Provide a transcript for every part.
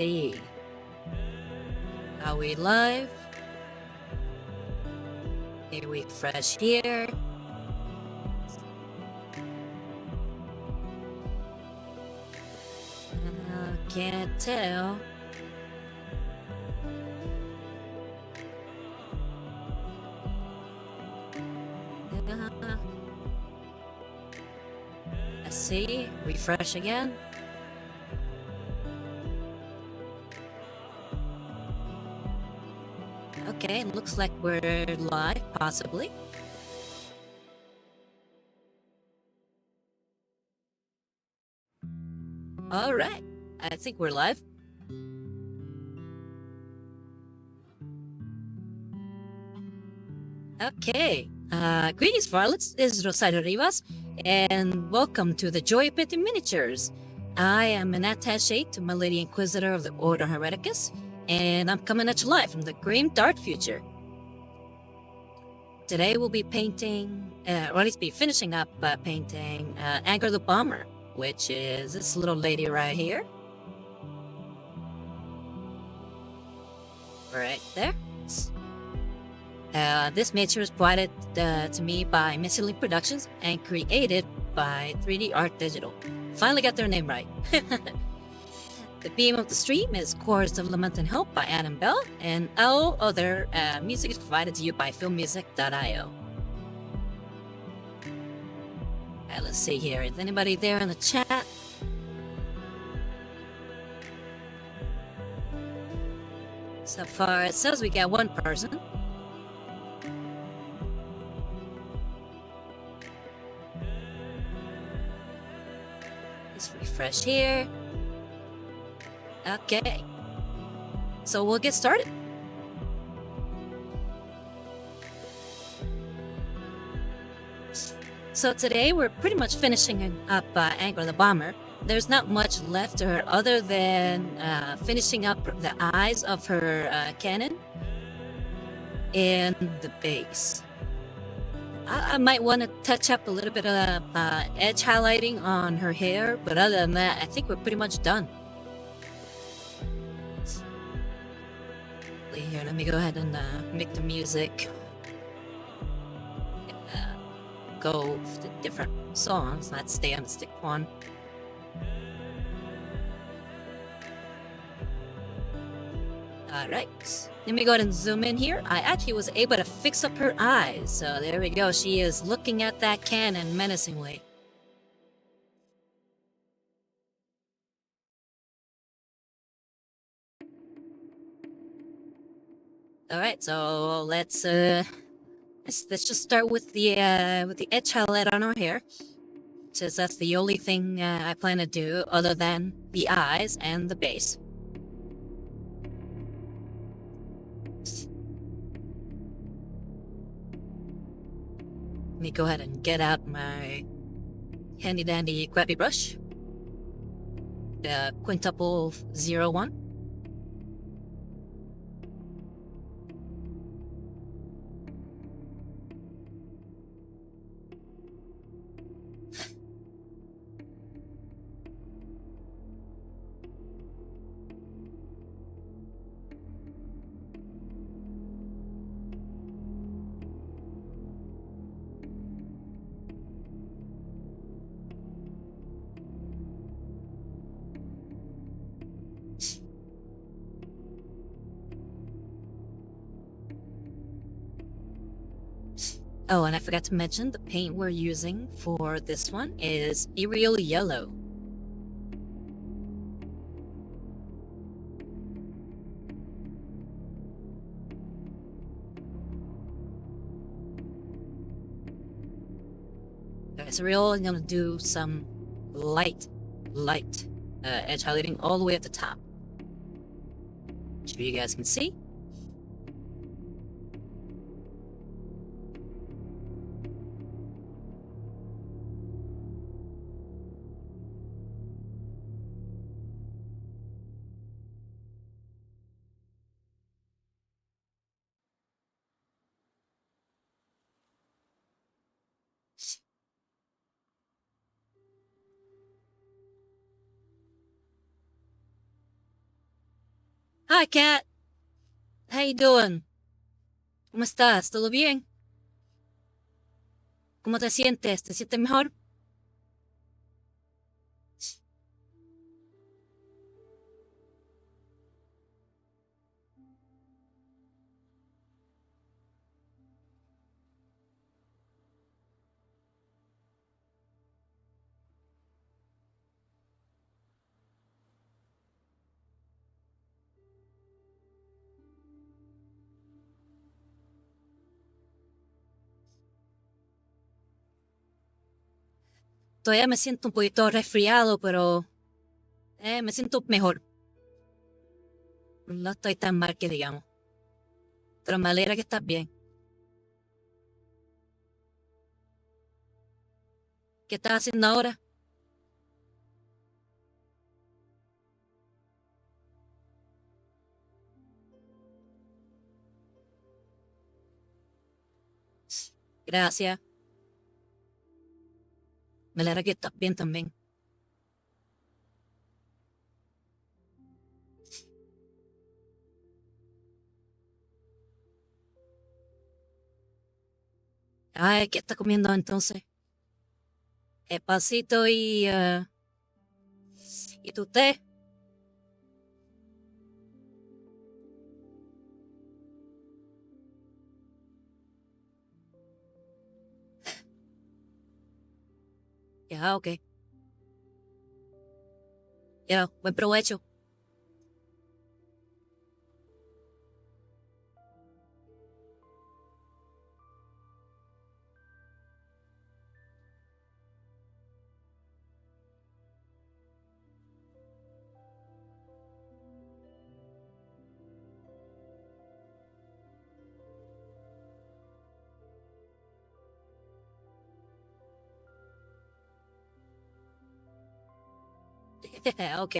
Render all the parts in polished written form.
see. Are we live? Here we refresh here. Can't tell. Let's see. Refresh again. Okay, looks like we're live, possibly. All right, I think we're live. Okay, greetings, varlets. This is Rosario Rivas, and welcome to the Joy of Painting Miniatures. I am an attaché to my Lady Inquisitor of the Order Hereticus, and I'm coming at you live from the grim dark future. Today we'll be painting, or at least be finishing up painting Angra the Bomber, which is this little lady right here. Right there. This miniature was provided to me by Missing Productions and created by 3D Art Digital. Finally got their name right. The theme of the stream is Chorus of Lament and Hope by Adam Bell, and all other music is provided to you by filmmusic.io. Alright, let's see here. Is anybody there in the chat? So far, it says we got one person. Let's refresh here. Okay. So we'll get started. So today we're pretty much finishing up Angra the Bomber. There's not much left to her other than finishing up the eyes of her cannon and the base. I might want to touch up a little bit of edge highlighting on her hair, but other than that, I think we're pretty much done. Here, let me go ahead and make the music go to different songs. Let's stay on the stick one. Alright, let me go ahead and zoom in here. I actually was able to fix up her eyes. So there we go. She is looking at that cannon menacingly. Alright, so let's just start with the edge highlight on our hair, since that's the only thing I plan to do other than the eyes and the base. Let me go ahead and get out my handy dandy crappy brush, the quintuple 01. Oh, and I forgot to mention, the paint we're using for this one is Aerial Yellow. Okay, so we're all gonna do some light edge highlighting all the way at the top. Sure you guys can see. Hi, Kat. How you doing? ¿Cómo estás? ¿Todo bien? ¿Cómo te sientes? ¿Te sientes mejor? Todavía me siento un poquito resfriado, pero me siento mejor. No estoy tan mal que digamos. Pero me alegra que estás bien. ¿Qué estás haciendo ahora? Gracias. Me alegra que estás bien también. Ay, ¿qué estás comiendo entonces? Pancito y tu té. Ya, ok. Ya, buen provecho. Ok.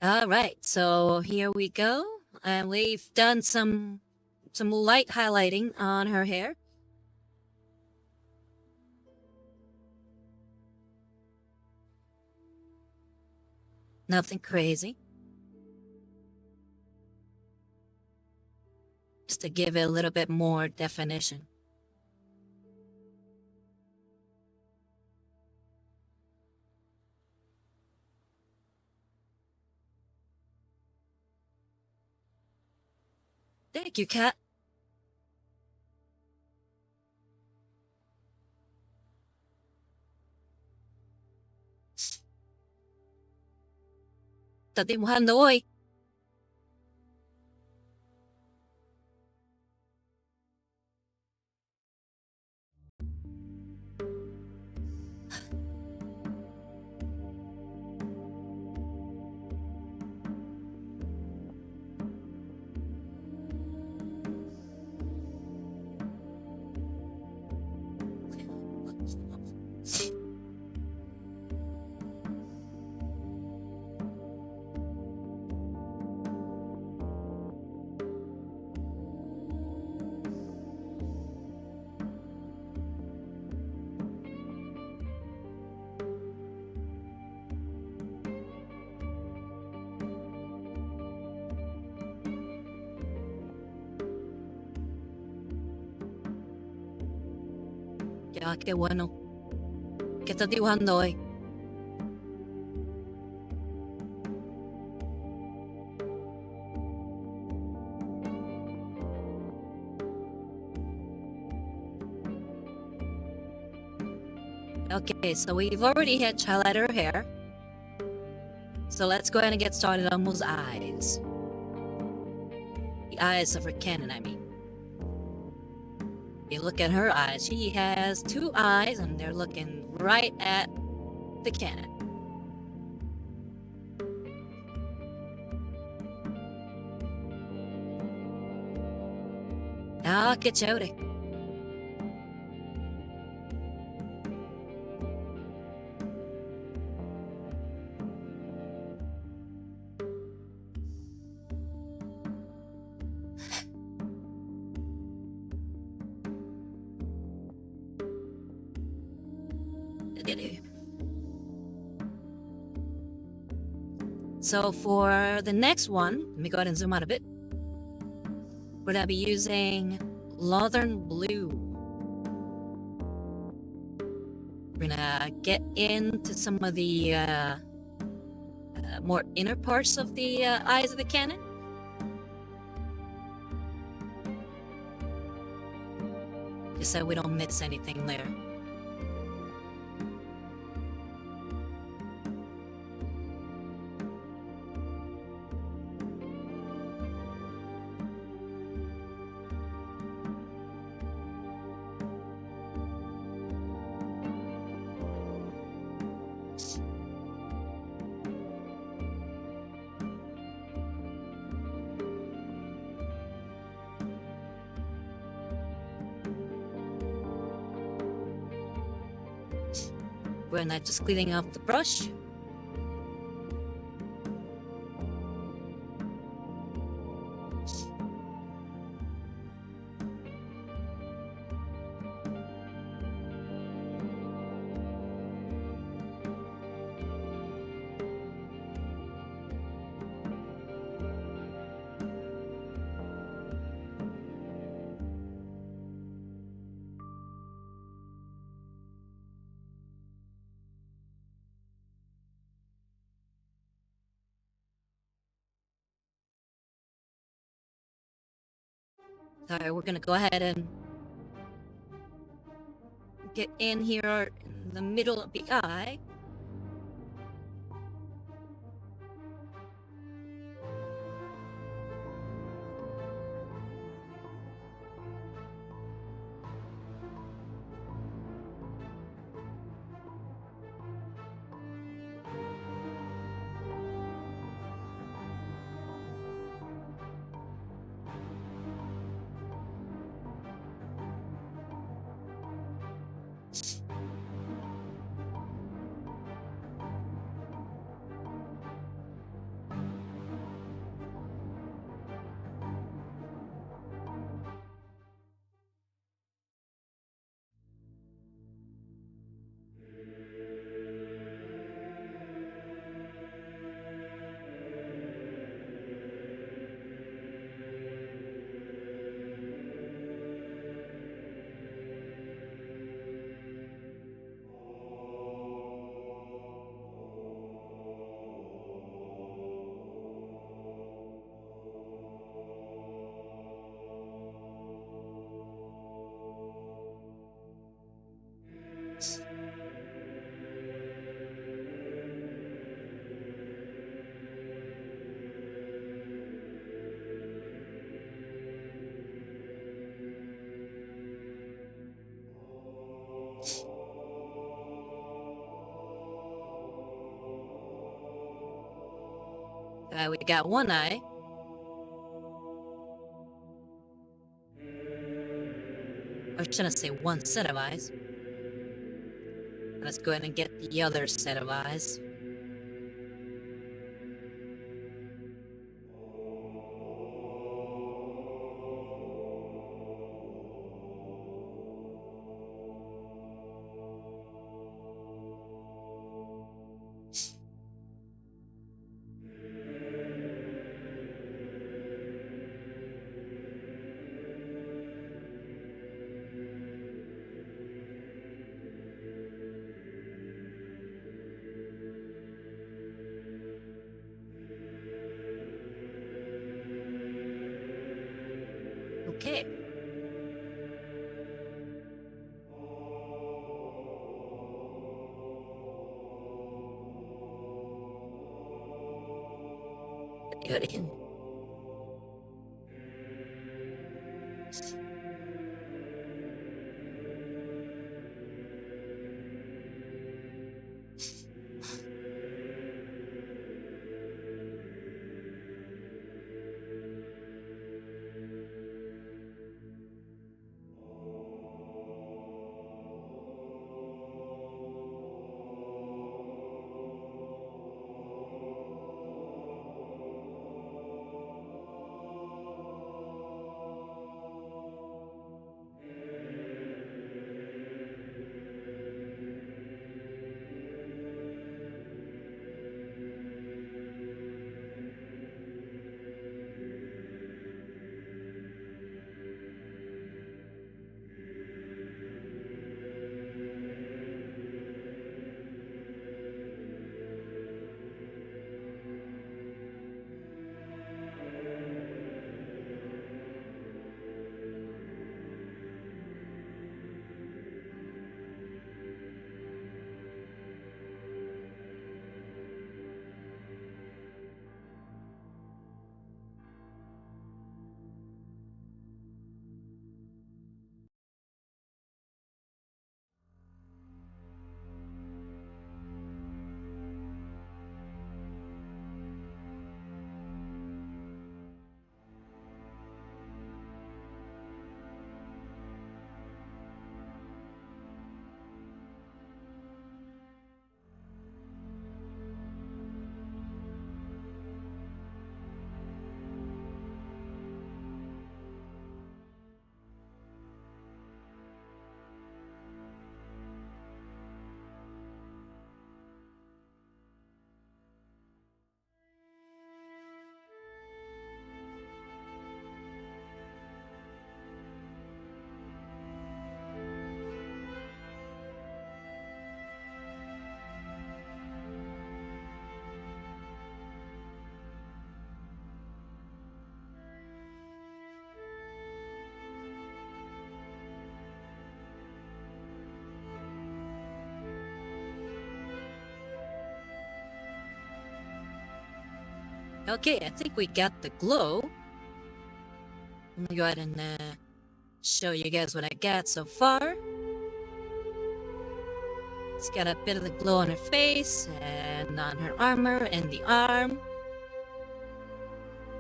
All right, so here we go. And we've done some light highlighting on her hair. Nothing crazy. Just to give it a little bit more definition. Thank you, Kat. ¿Estás dibujando hoy? Ya, qué bueno. ¿Qué estás dibujando hoy? Okay, so we've already had highlight her hair. So let's go ahead and get started on those eyes. The eyes of her cannon, I mean. You look at her eyes. She has two eyes, and they're looking right at the cannon. Ah, che chode. So for the next one, let me go ahead and zoom out a bit. We're gonna be using Northern Blue. We're gonna get into some of the more inner parts of the eyes of the cannon. Just so we don't miss anything there. We're not just cleaning off the brush. Alright, we're gonna go ahead and get in here in the middle of the eye. We got one eye. Or should I say one set of eyes? Let's go ahead and get the other set of eyes. Okay. goody. Okay, I think we got the glow. Let me go ahead and show you guys what I got so far. It's got a bit of the glow on her face and on her armor and the arm.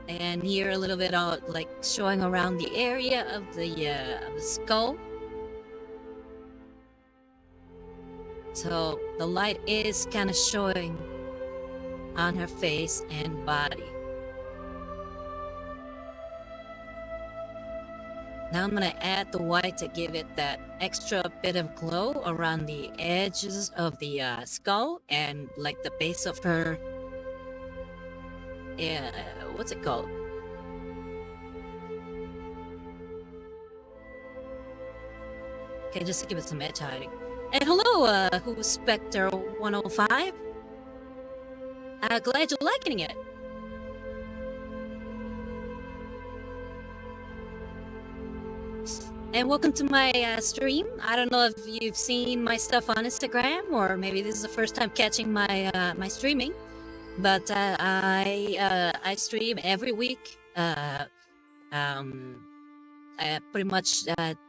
And here a little bit of like showing around the area of the skull. So the light is kind of showing on her face and body. Now I'm gonna add the white to give it that extra bit of glow around the edges of the skull and like the base of her, what's it called? Okay, just to give it some edge hiding. And hello, who's Spectre 105? Glad you're liking it. And welcome to my stream. I don't know if you've seen my stuff on Instagram, or maybe this is the first time catching my my streaming. But I stream every week. Pretty much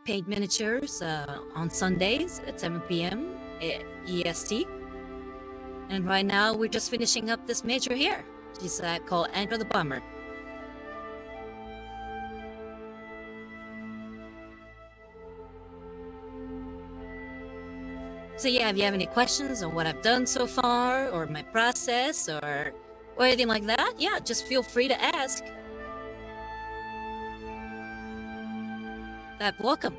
paint miniatures on Sundays at 7 p.m. EST. And right now we're just finishing up this major here. She's called Angra the Bomber. So yeah, if you have any questions on what I've done so far, or my process, or anything like that, yeah, just feel free to ask. Welcome.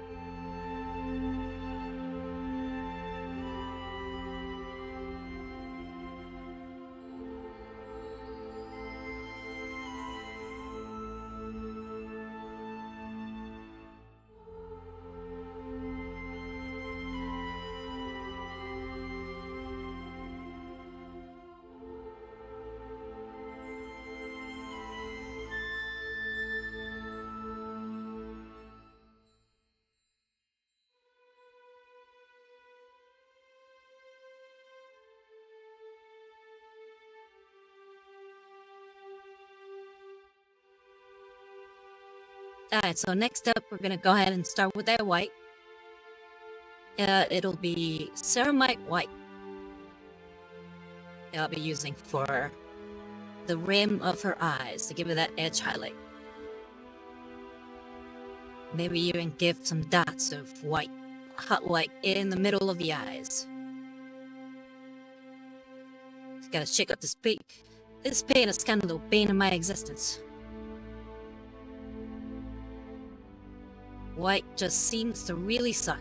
Alright, so next up, we're gonna go ahead and start with that white. It'll be ceramite white that I'll be using for the rim of her eyes to give it that edge highlight. Maybe even give some dots of white, like in the middle of the eyes. Just gotta shake up this paint. This paint is kind of the bane of my existence. White just seems to really suck.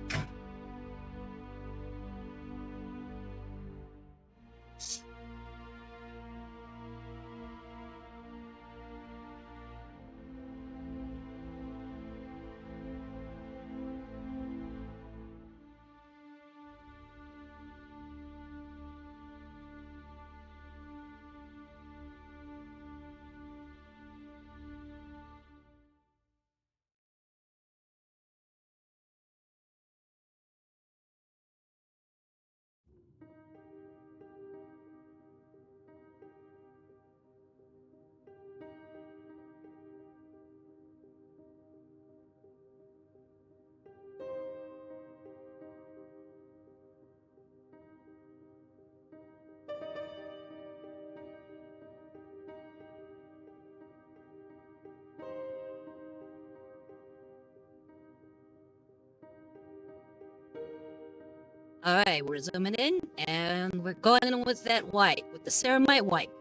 Alright, we're zooming in, and we're going in with that white, with the ceramite white.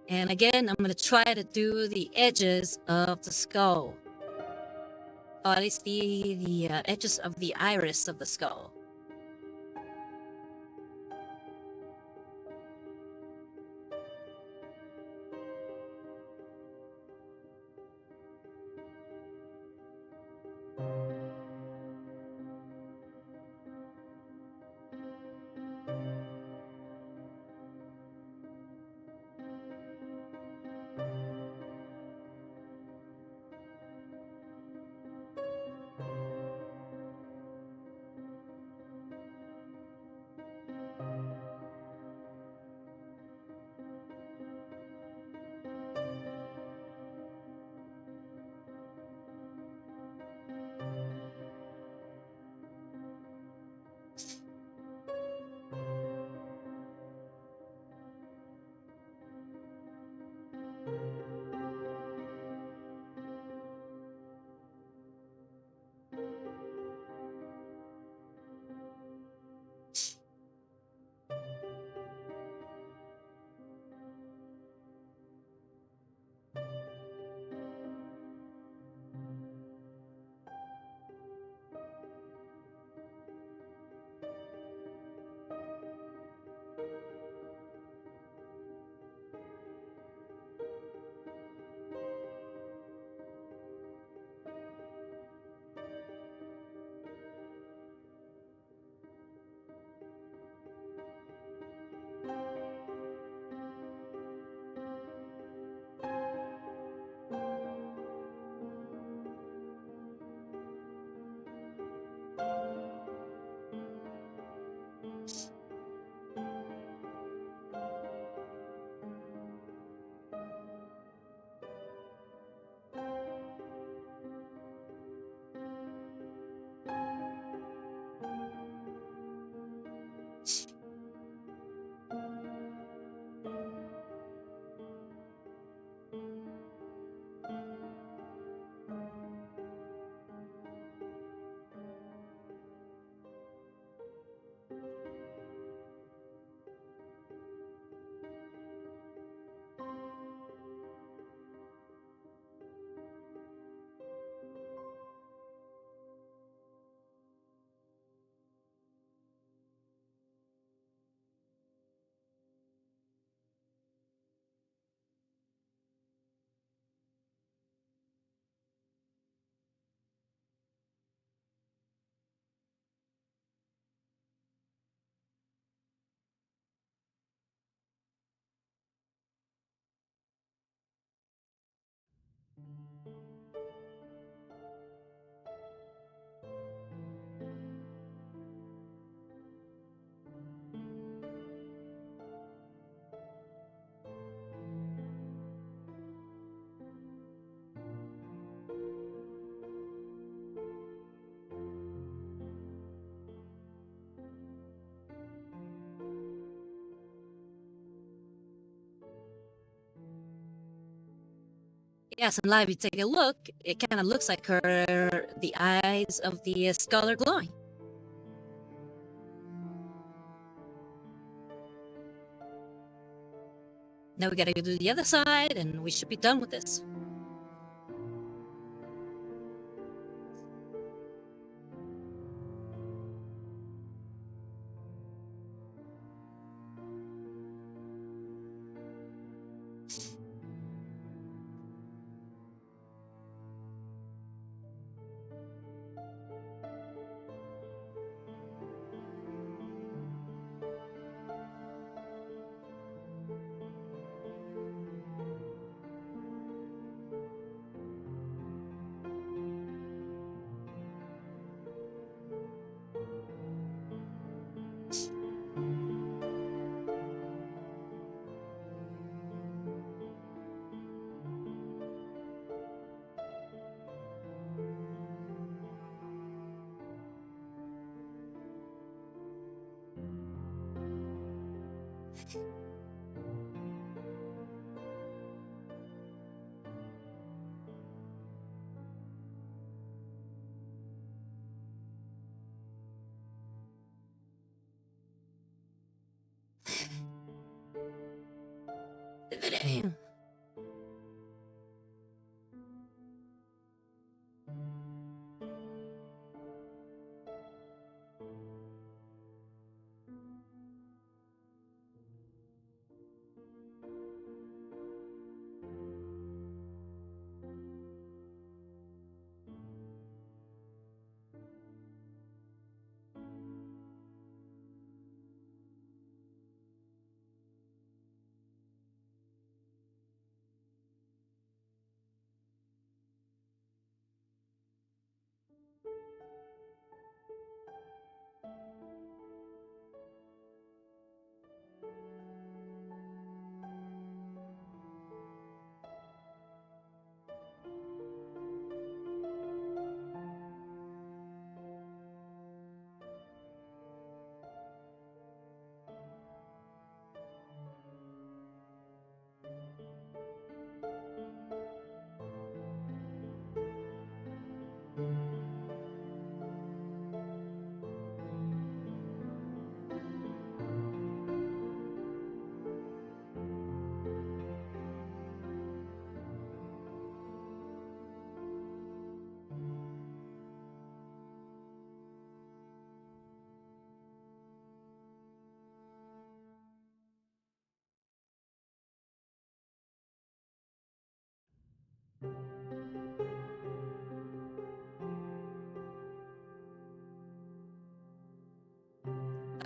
And again, I'm gonna try to do the edges of the skull. Or at least the edges of the iris of the skull. Yes, and live, you take a look, it kind of looks like the eyes of the skull are glowing. Now we gotta go to the other side, and we should be done with this.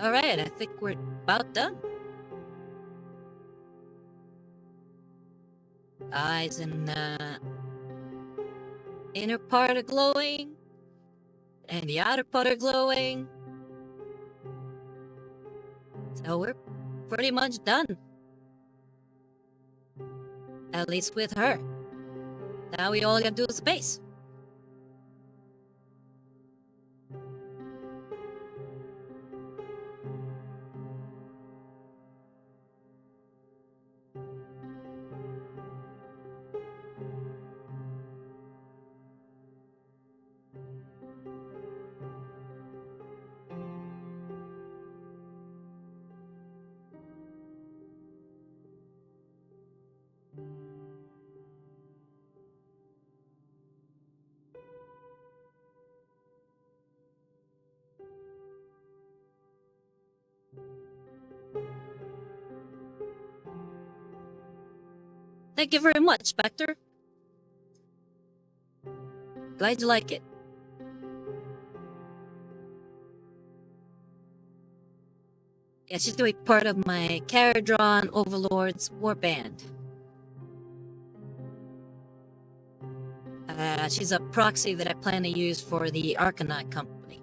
Alright, I think we're about done. Eyes and inner part are glowing, and the outer part are glowing. So we're pretty much done. At least with her. Now we all gotta do is the base. Thank you very much, Spectre. Glad you like it. Yeah, she's doing part of my Caradron Overlord's warband. She's a proxy that I plan to use for the Arcanine company.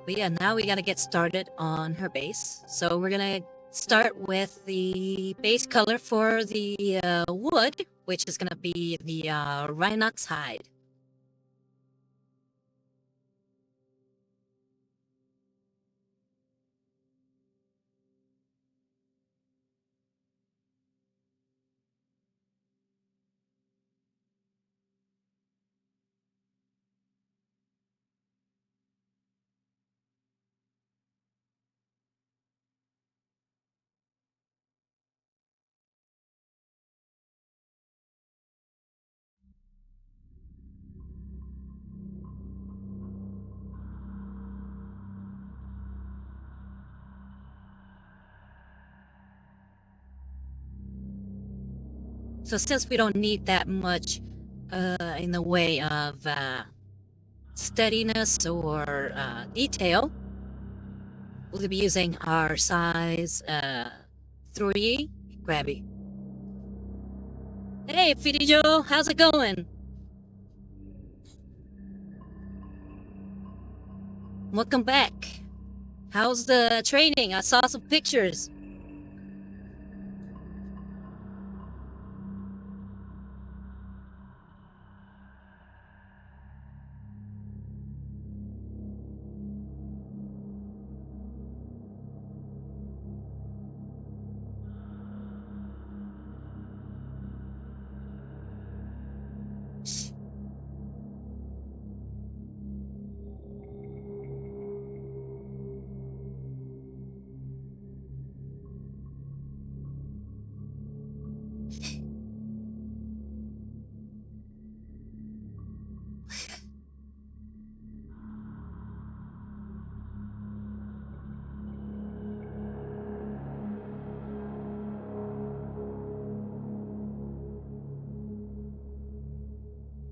But yeah, now we gotta get started on her base. So we're gonna start with the base color for the wood, which is gonna be the rhinox hide. So since we don't need that much in the way of steadiness or detail, we'll be using our size 3 grabby. Hey, Fiddy Joe, how's it going? Welcome back. How's the training? I saw some pictures.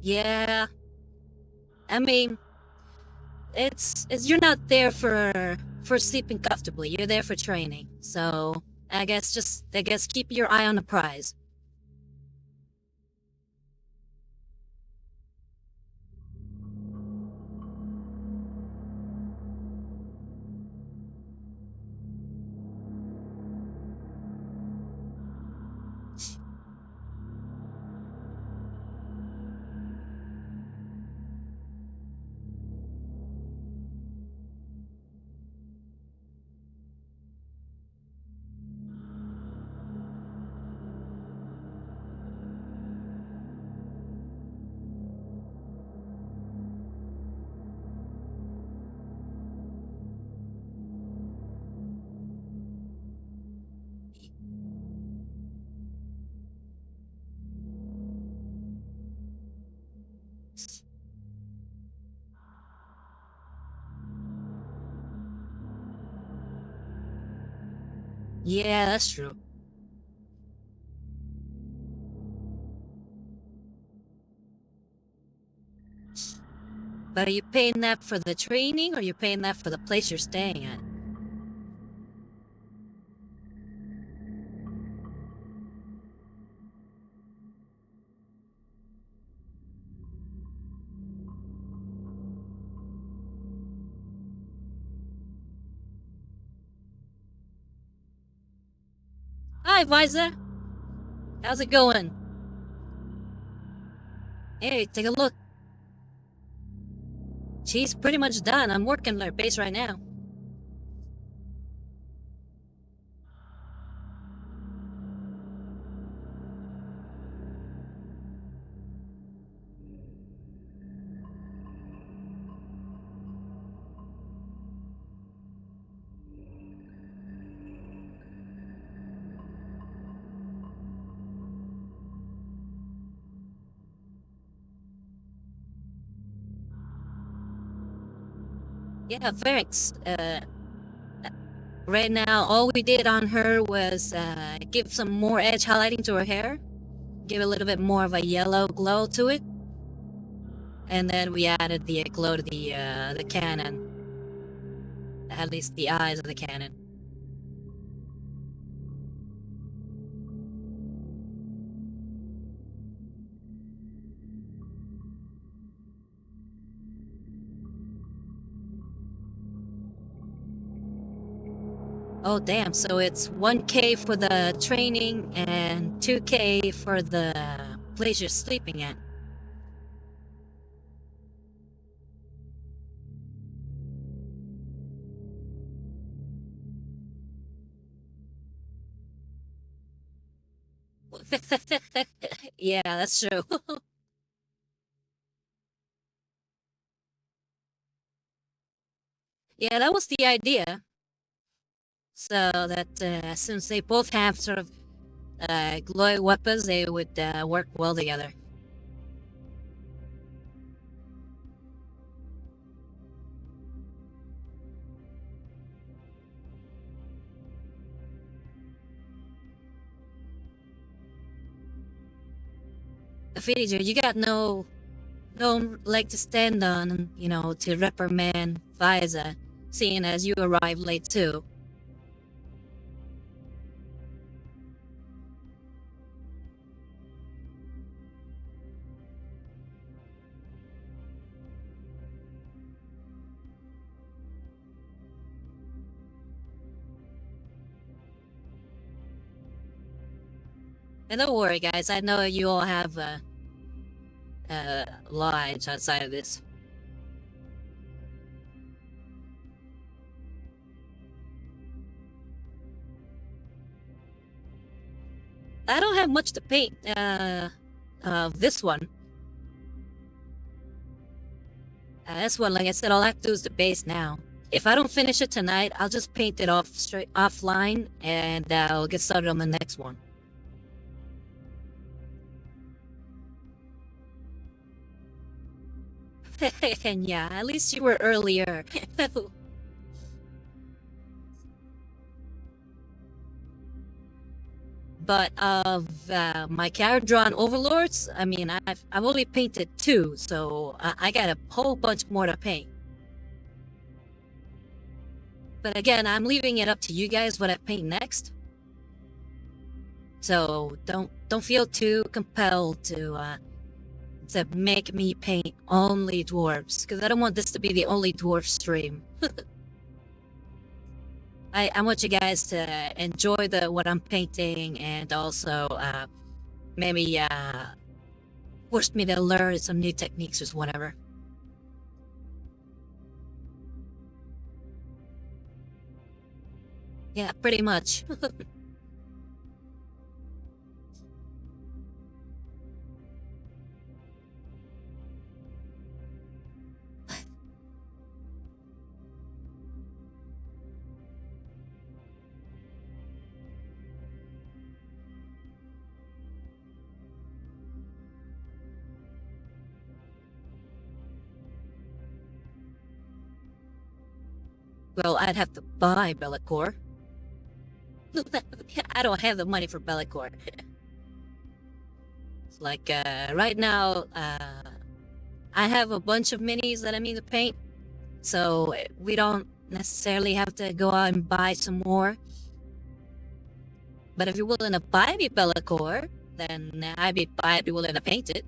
Yeah, I mean, it's you're not there for sleeping comfortably. You're there for training. So I guess keep your eye on the prize. Yeah, that's true. But are you paying that for the training or are you paying that for the place you're staying at? Hi, Visor. How's it going? Hey, take a look. She's pretty much done. I'm working on her base right now. Yeah, thanks. Right now, all we did on her was give some more edge highlighting to her hair, give a little bit more of a yellow glow to it, and then we added the glow to the cannon, at least the eyes of the cannon. Oh, damn. So it's 1K for the training and 2K for the place you're sleeping at. Yeah, that's true. Yeah, that was the idea. So that since they both have sort of glowy weapons, they would work well together. Fidger, you got no leg to stand on, to reprimand Fiza, seeing as you arrived late too. And don't worry, guys, I know you all have lives outside of this. I don't have much to paint. This one. This one, like I said, all I have to do is the base now. If I don't finish it tonight, I'll just paint it off straight offline, and I'll get started on the next one. And yeah, at least you were earlier. But of my character drawn overlords, I mean, I've only painted two, so I got a whole bunch more to paint. But again, I'm leaving it up to you guys what I paint next. So don't feel too compelled to make me paint only dwarves, because I don't want this to be the only dwarf stream. I want you guys to enjoy the what I'm painting, and also maybe force me to learn some new techniques or whatever. Yeah, pretty much. Well, I'd have to buy Bellicor. I don't have the money for Bellicor. Like right now, I have a bunch of minis that I need to paint, so we don't necessarily have to go out and buy some more. But if you're willing to buy me Bellicor, then I'd be willing to paint it.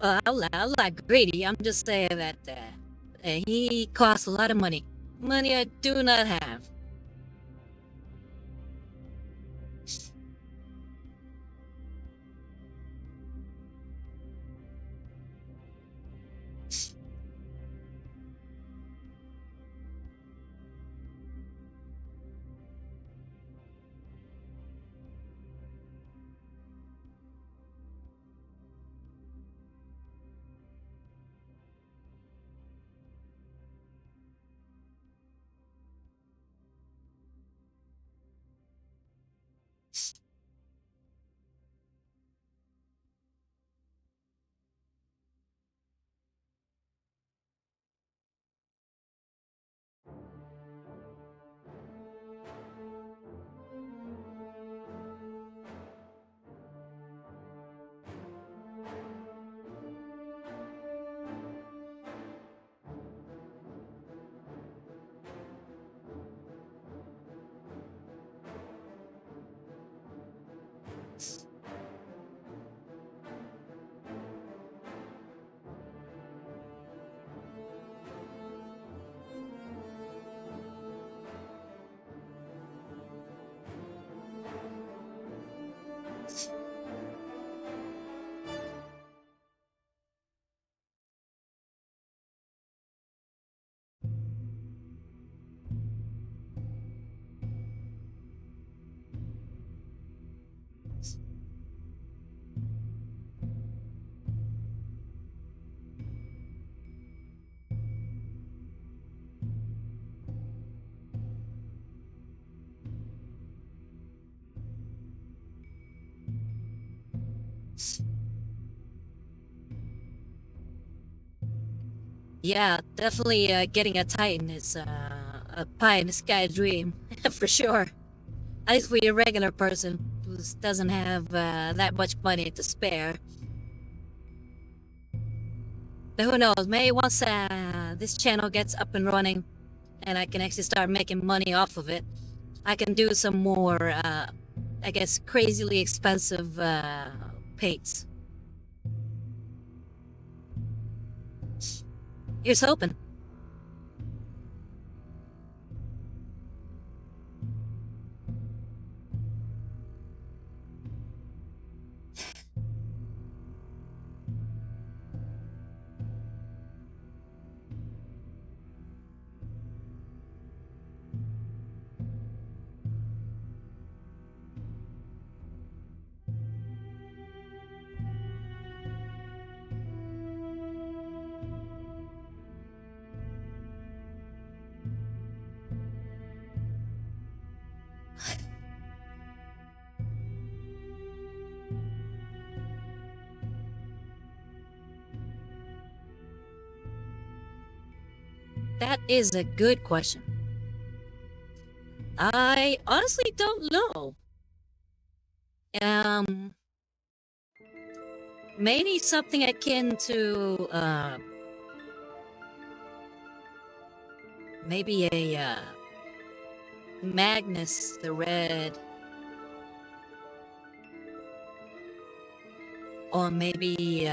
Well, I'm not greedy. I'm just saying that he costs a lot of money. Money I do not have. Yeah, definitely getting a Titan is a pie in the sky dream, for sure. At least for your regular person who doesn't have that much money to spare. But who knows, maybe once this channel gets up and running and I can actually start making money off of it, I can do some more, I guess, crazily expensive paints. Here's hoping. That is a good question. I honestly don't know. Um, Maybe something akin to maybe a Magnus the Red, or maybe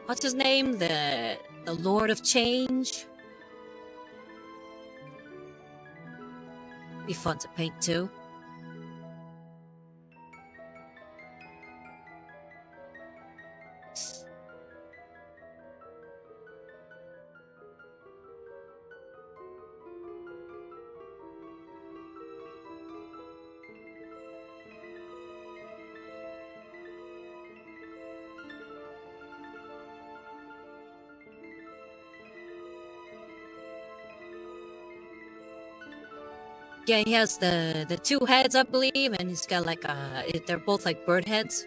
what's his name, the Lord of Change. Be fun to paint too. Yeah, he has the two heads, I believe, and he's got like they're both like bird heads.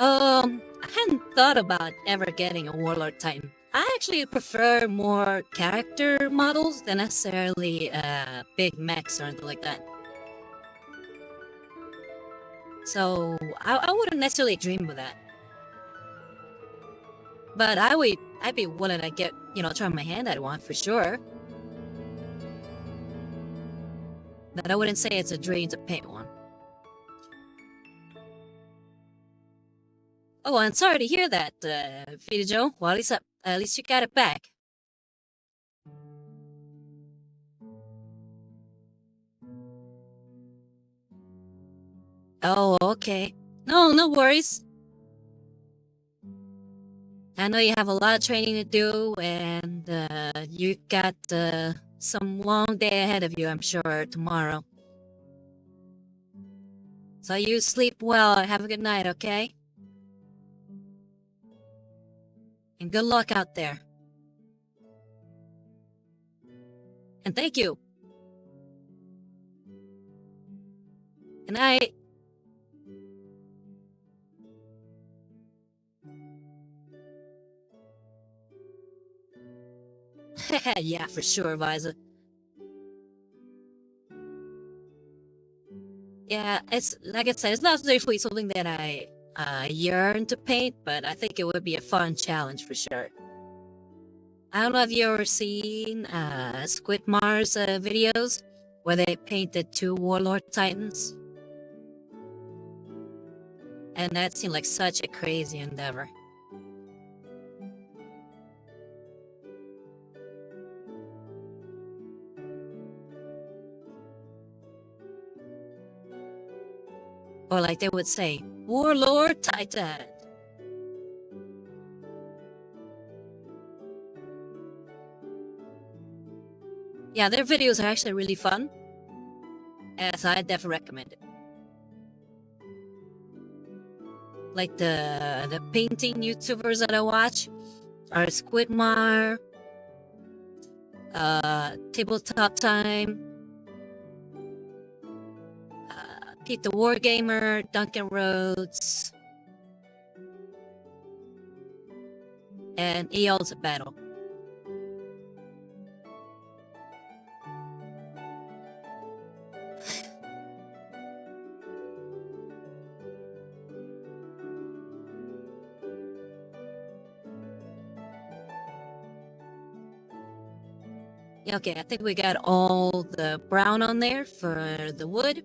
I hadn't thought about ever getting a Warlord Titan. I actually prefer more character models than necessarily big mechs or anything like that. So I wouldn't necessarily dream of that. But I'd be willing to get, try my hand at one for sure. But I wouldn't say it's a dream to paint one. Oh, I'm sorry to hear that, Joe. Well, at least you got it back. Oh, okay. No worries. I know you have a lot of training to do, and you got some long day ahead of you, I'm sure, tomorrow. So you sleep well. Have a good night, okay? And good luck out there. And thank you. Good night. Yeah, for sure, Visa. Yeah, it's like I said, it's not necessarily something that I yearn to paint, but I think it would be a fun challenge for sure. I don't know if you ever seen Squid Mars videos where they painted two Warlord Titans, and that seemed like such a crazy endeavor. Or like they would say, Warlord Titan. Yeah, their videos are actually really fun, as I definitely recommend it. Like the painting YouTubers that I watch are Squidmar, Tabletop Time, Pete the Wargamer, Duncan Rhodes, and EO's Battle. Yeah, okay, I think we got all the brown on there for the wood.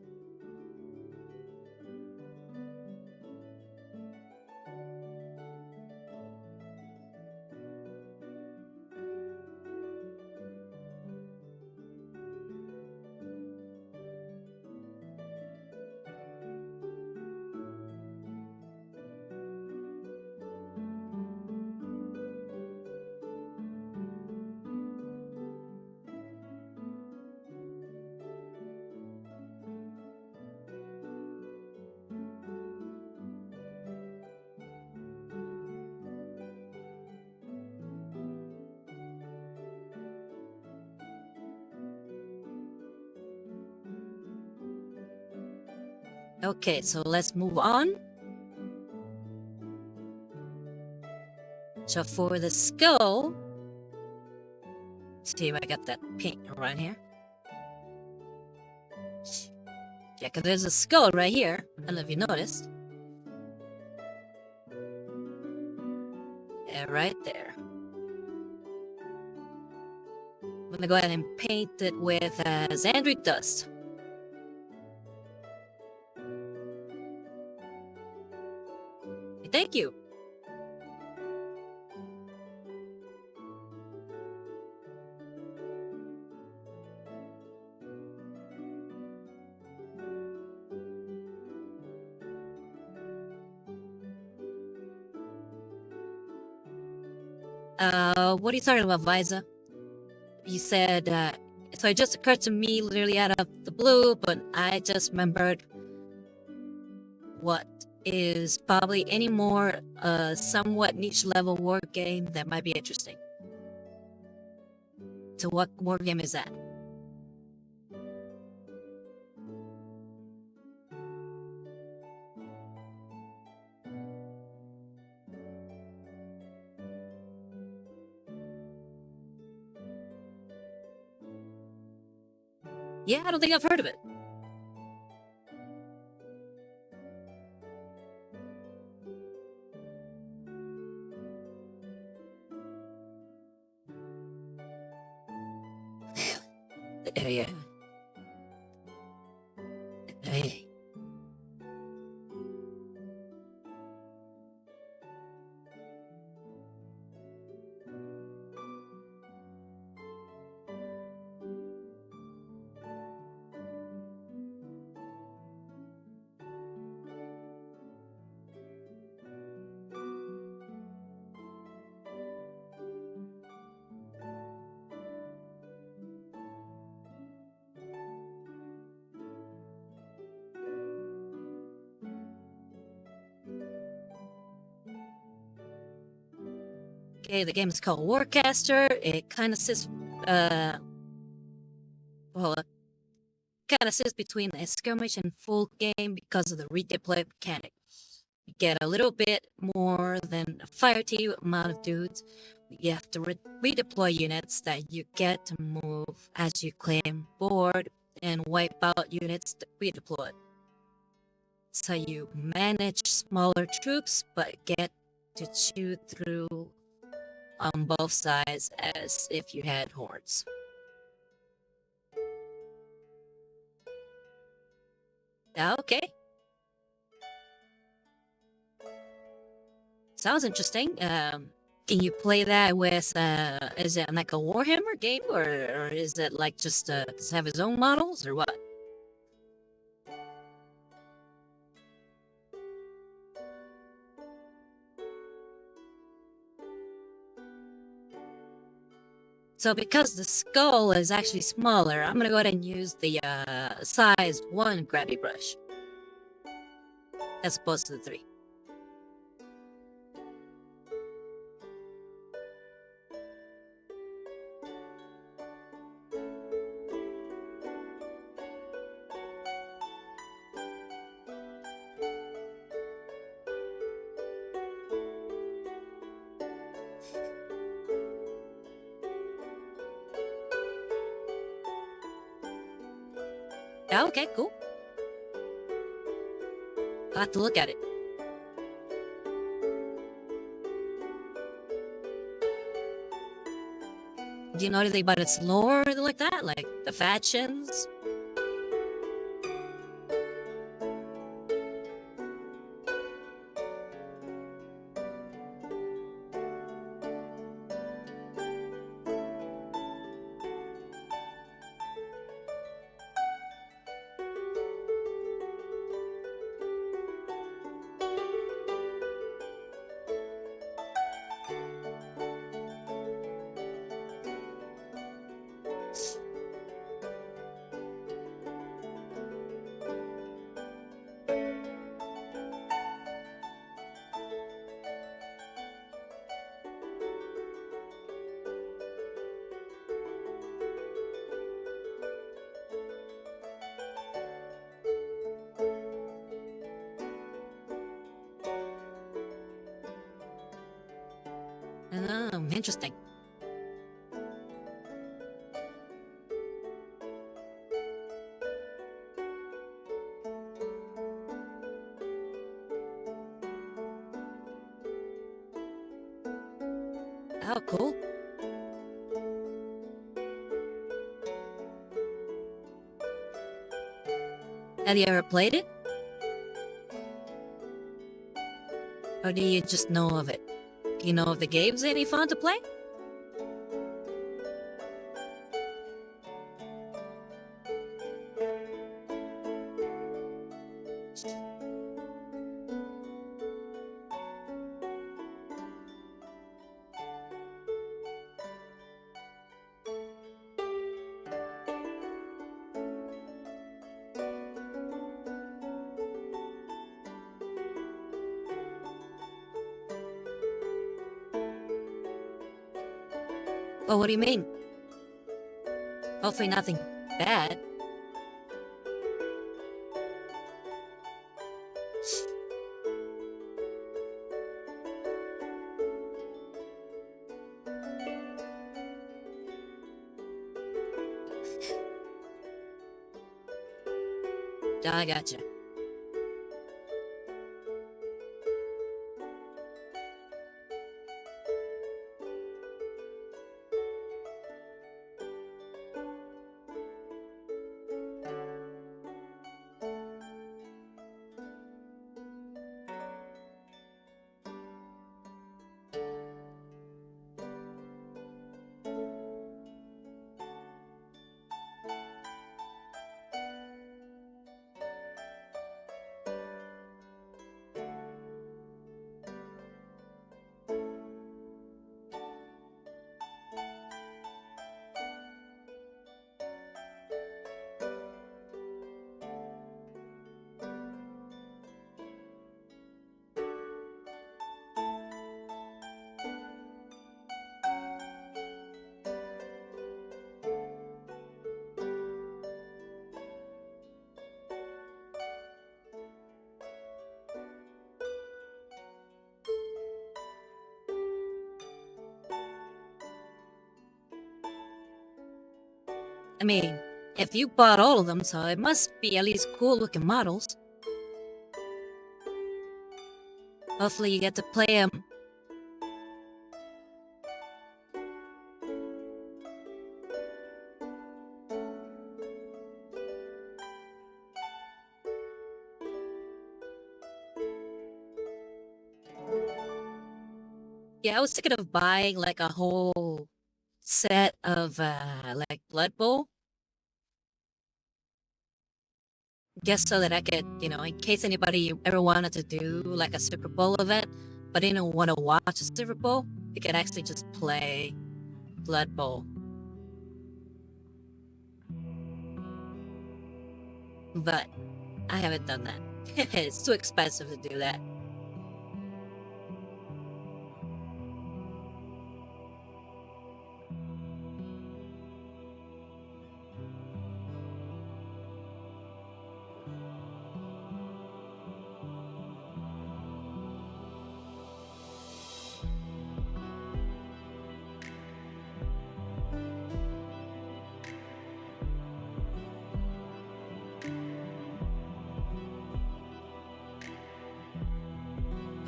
Okay, so let's move on. So for the skull, let's see if I got that paint right here. Yeah, because there's a skull right here. I don't know if you noticed. Yeah, right there. I'm gonna go ahead and paint it with Xandri dust. Thank you. What are you talking about, Visa? You said, so it just occurred to me literally out of the blue, but I just remembered what is probably any more somewhat niche level war game that might be interesting. So what war game is that? Yeah, I don't think I've heard of it. Yeah. Hey. Okay, the game is called Warcaster. It kind of sits, well, kind of sits between a skirmish and full game because of the redeploy mechanic. You get a little bit more than a fire team amount of dudes. You have to redeploy units that you get to move as you claim board and wipe out units that redeploy. So you manage smaller troops but get to chew through on both sides as if you had hordes. Okay. Sounds interesting. Can you play that with, is it like a Warhammer game, or is it like just, does it have its own models, or what? So because the skull is actually smaller, I'm gonna go ahead and use the, size 1 grabby brush. As opposed to the 3. Okay, cool. I'll have to look at it. Do you know anything about its lore or anything like that? Like the factions? Interesting. Oh, cool. Have you ever played it? Or do you just know of it? Do you know if the game's any fun to play? Well, what do you mean? Hopefully nothing bad. I gotcha. I mean, if you bought all of them, so it must be at least cool looking models. Hopefully you get to play them. Yeah, I was thinking of buying like a whole set of like Blood Bowl. Just so that I could, in case anybody ever wanted to do like a Super Bowl event, but didn't want to watch a Super Bowl, you could actually just play Blood Bowl. But I haven't done that. It's too expensive to do that.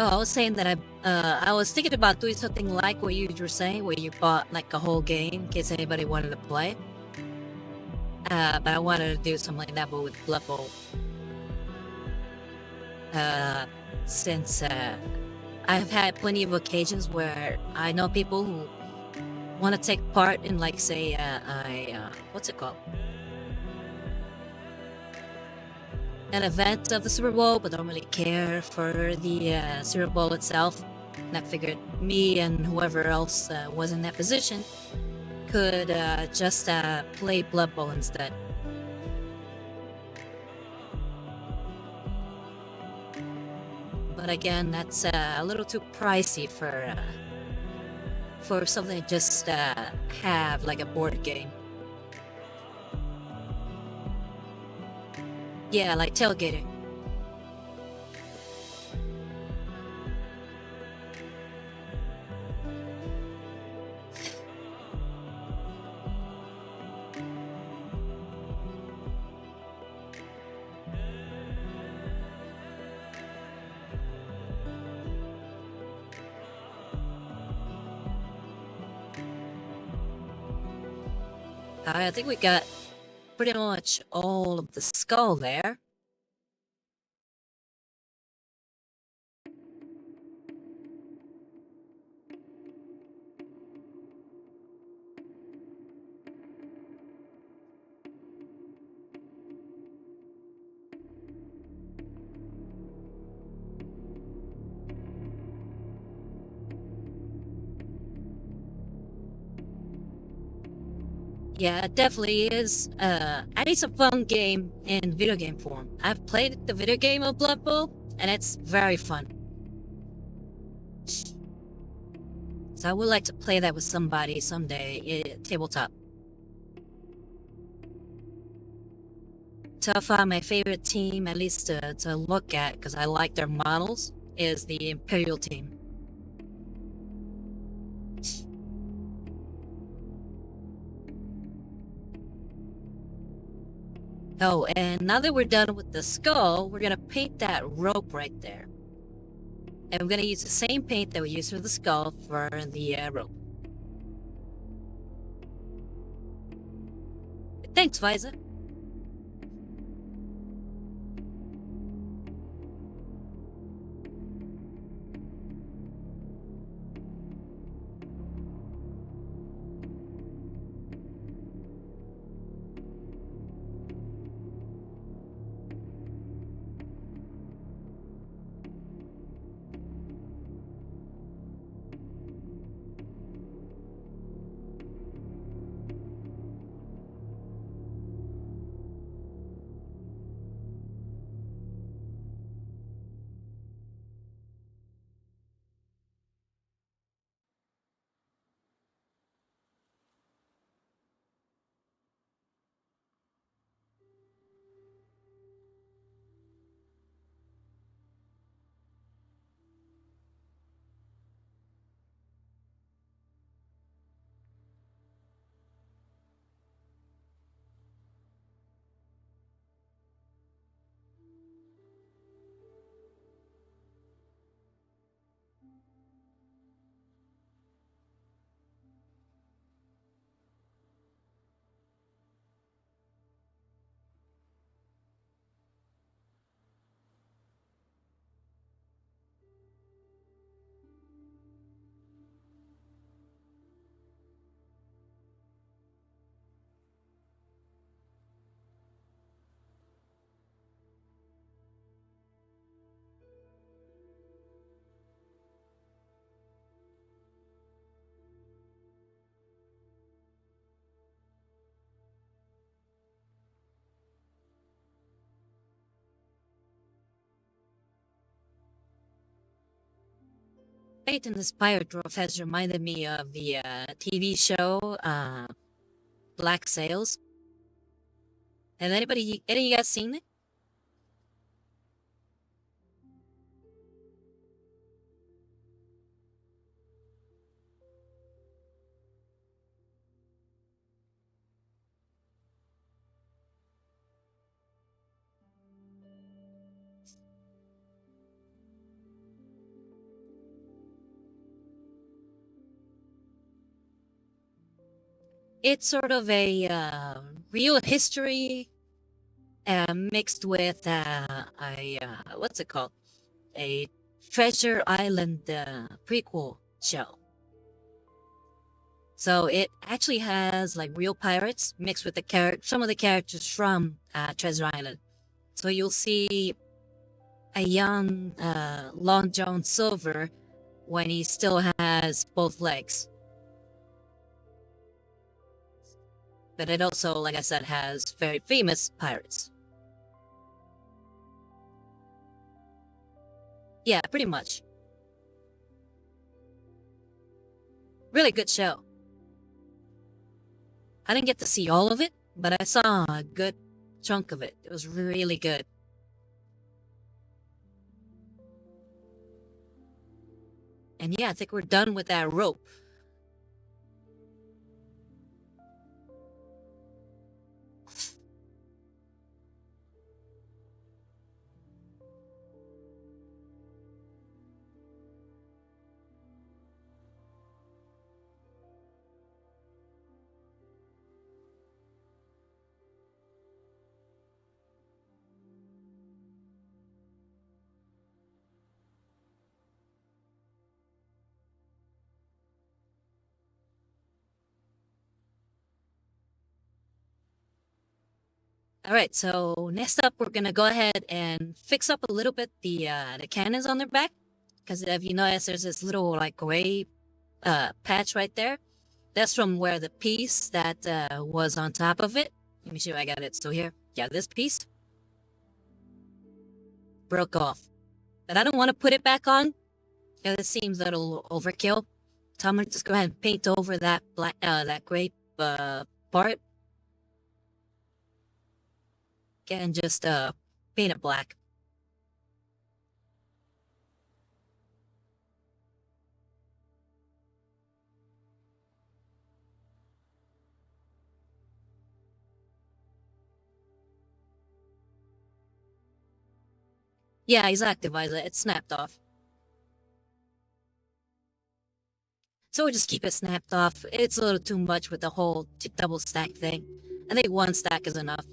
Oh, I was saying that I was thinking about doing something like what you were saying, where you bought like a whole game in case anybody wanted to play. But I wanted to do something like that, but with Blood Bowl. Since I've had plenty of occasions where I know people who want to take part in, like, say, what's it called? An event of the Super Bowl, but don't really care for the Super Bowl itself. And I figured me and whoever else was in that position could just play Blood Bowl instead. But again, that's a little too pricey for something to just have like a board game. Yeah, like tailgating. I think we got pretty much all of the skull there. Yeah, it definitely is. I need some fun game in video game form. I've played the video game of Blood Bowl, and it's very fun. So I would like to play that with somebody someday, tabletop. So far, my favorite team, at least to look at, because I like their models, is the Imperial team. Oh, and now that we're done with the skull, we're gonna paint that rope right there. And we're gonna use the same paint that we used for the skull for the rope. Thanks, Visa. Fate in this pirate dwarf has reminded me of the TV show Black Sails. Have any of you guys seen it? It's sort of a real history mixed with what's it called? A Treasure Island prequel show. So it actually has like real pirates mixed with some of the characters from Treasure Island. So you'll see a young Long John Silver when he still has both legs. But it also, like I said, has very famous pirates. Yeah, pretty much. Really good show. I didn't get to see all of it, but I saw a good chunk of it. It was really good. And yeah, I think we're done with that rope. All right, so next up, we're gonna go ahead and fix up a little bit the cannons on their back, because if you notice, there's this little like gray patch right there. That's from where the piece that was on top of it. Let me see if I got it. So here, yeah, this piece broke off, but I don't want to put it back on because it seems a little overkill. So I'm gonna just go ahead and paint over that that gray part. And just paint it black. Yeah, exactly, Violet. It snapped off. So we'll just keep it snapped off. It's a little too much with the whole double stack thing. I think one stack is enough.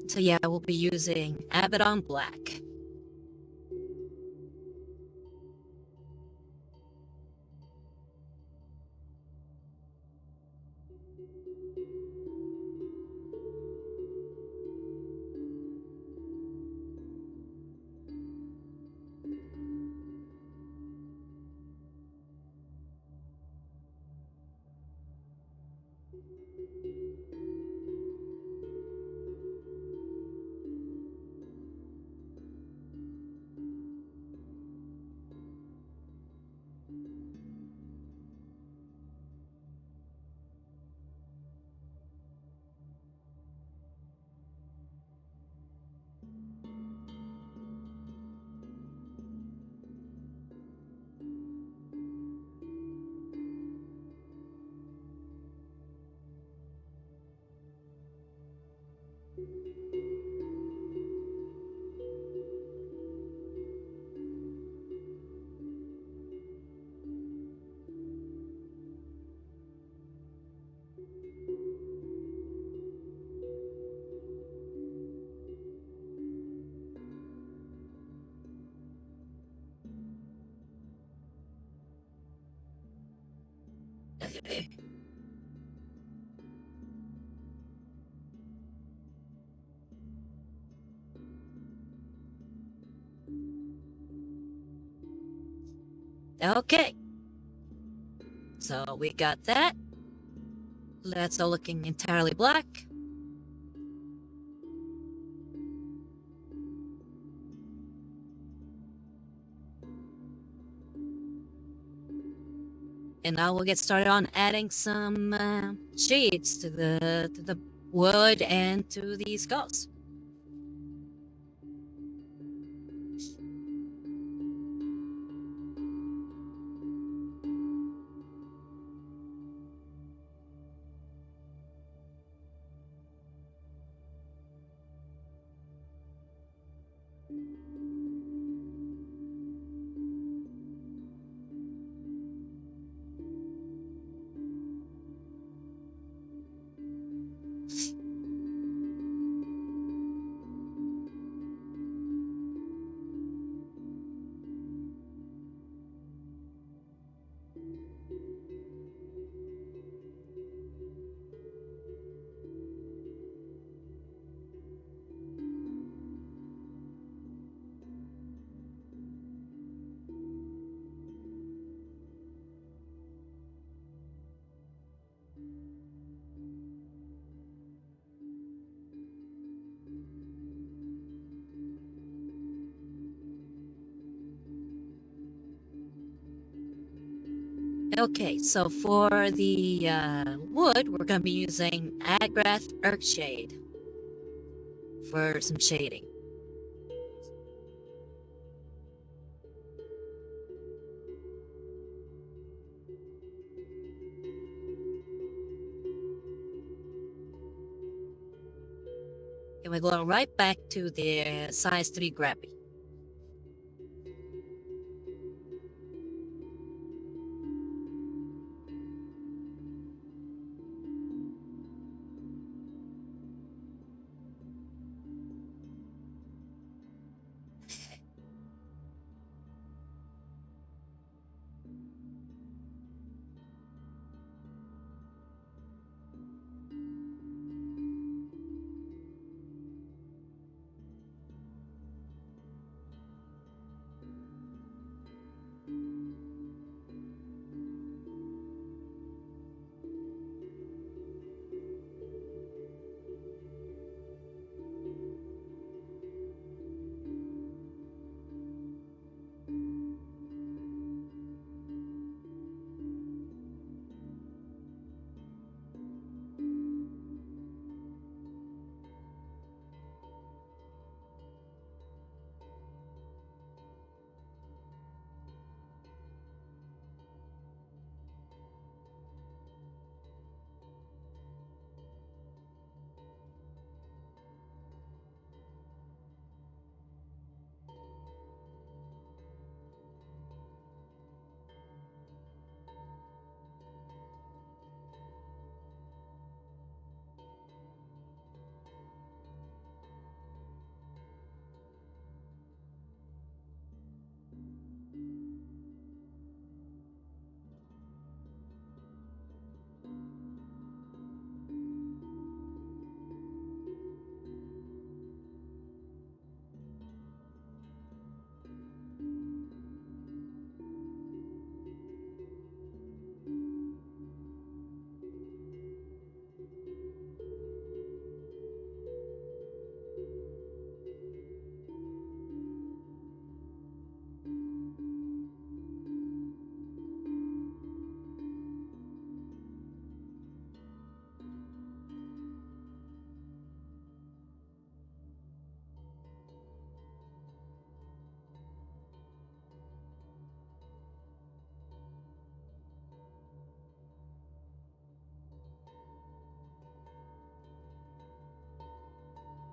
So yeah, we'll be using Abaddon Black. Okay, so we got that. That's all looking entirely black. And now we'll get started on adding some shades to the wood and to the skulls. Okay, so for the wood, we're going to be using Agrath Earthshade for some shading. And we go right back to the size 3 grabby.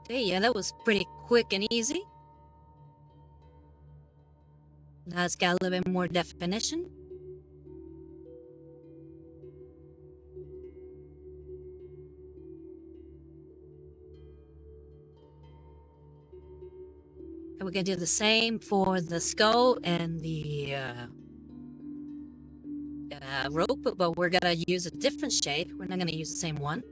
Okay, yeah, that was pretty quick and easy. Now it's got a little bit more definition. And we're gonna do the same for the skull and the rope, but we're gonna use a different shade. We're not gonna use the same one.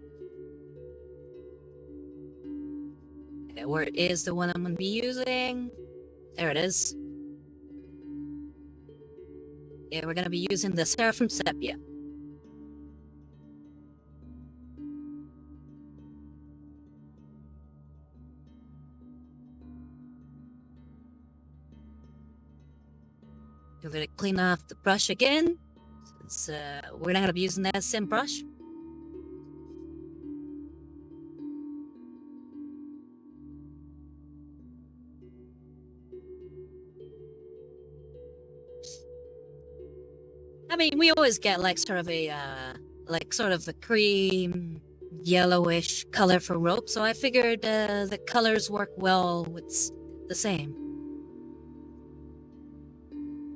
Where is the one I'm gonna be using? There it is. Yeah, we're gonna be using the Seraphim Sepia. We're gonna clean off the brush again, since we're not gonna be using that same brush. I mean, we always get like sort of a cream yellowish color for rope, so I figured the colors work well with the same.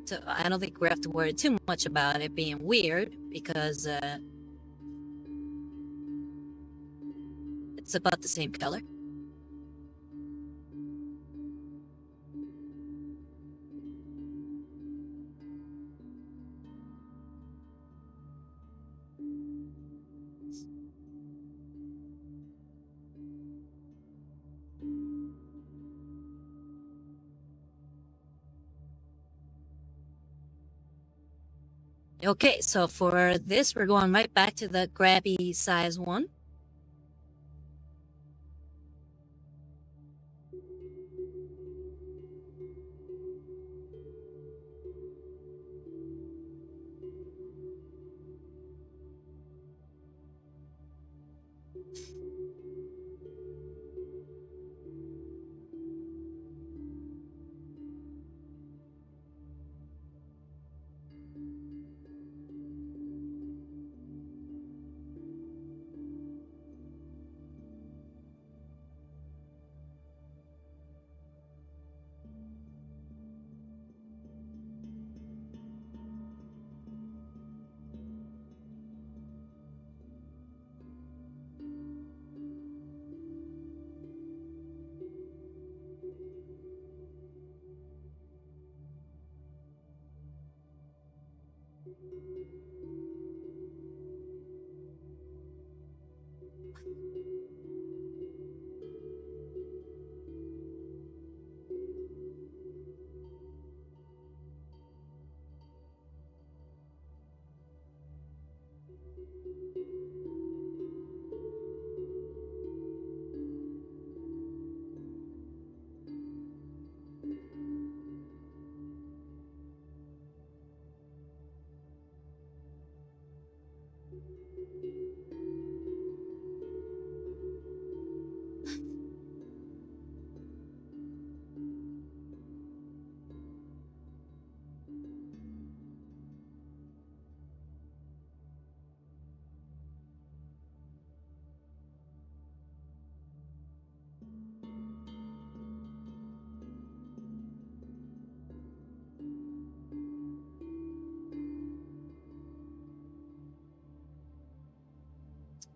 So I don't think we have to worry too much about it being weird, because it's about the same color. Okay, so for this, we're going right back to the grabby size one.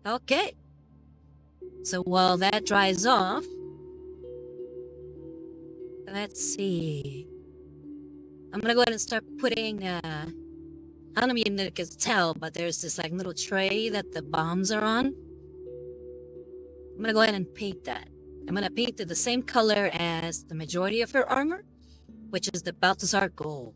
Okay, so while that dries off, let's see. I'm gonna go ahead and start putting, I don't know if you can tell, but there's this like little tray that the bombs are on. I'm gonna go ahead and paint that. I'm gonna paint it the same color as the majority of her armor, which is the Balthazar gold.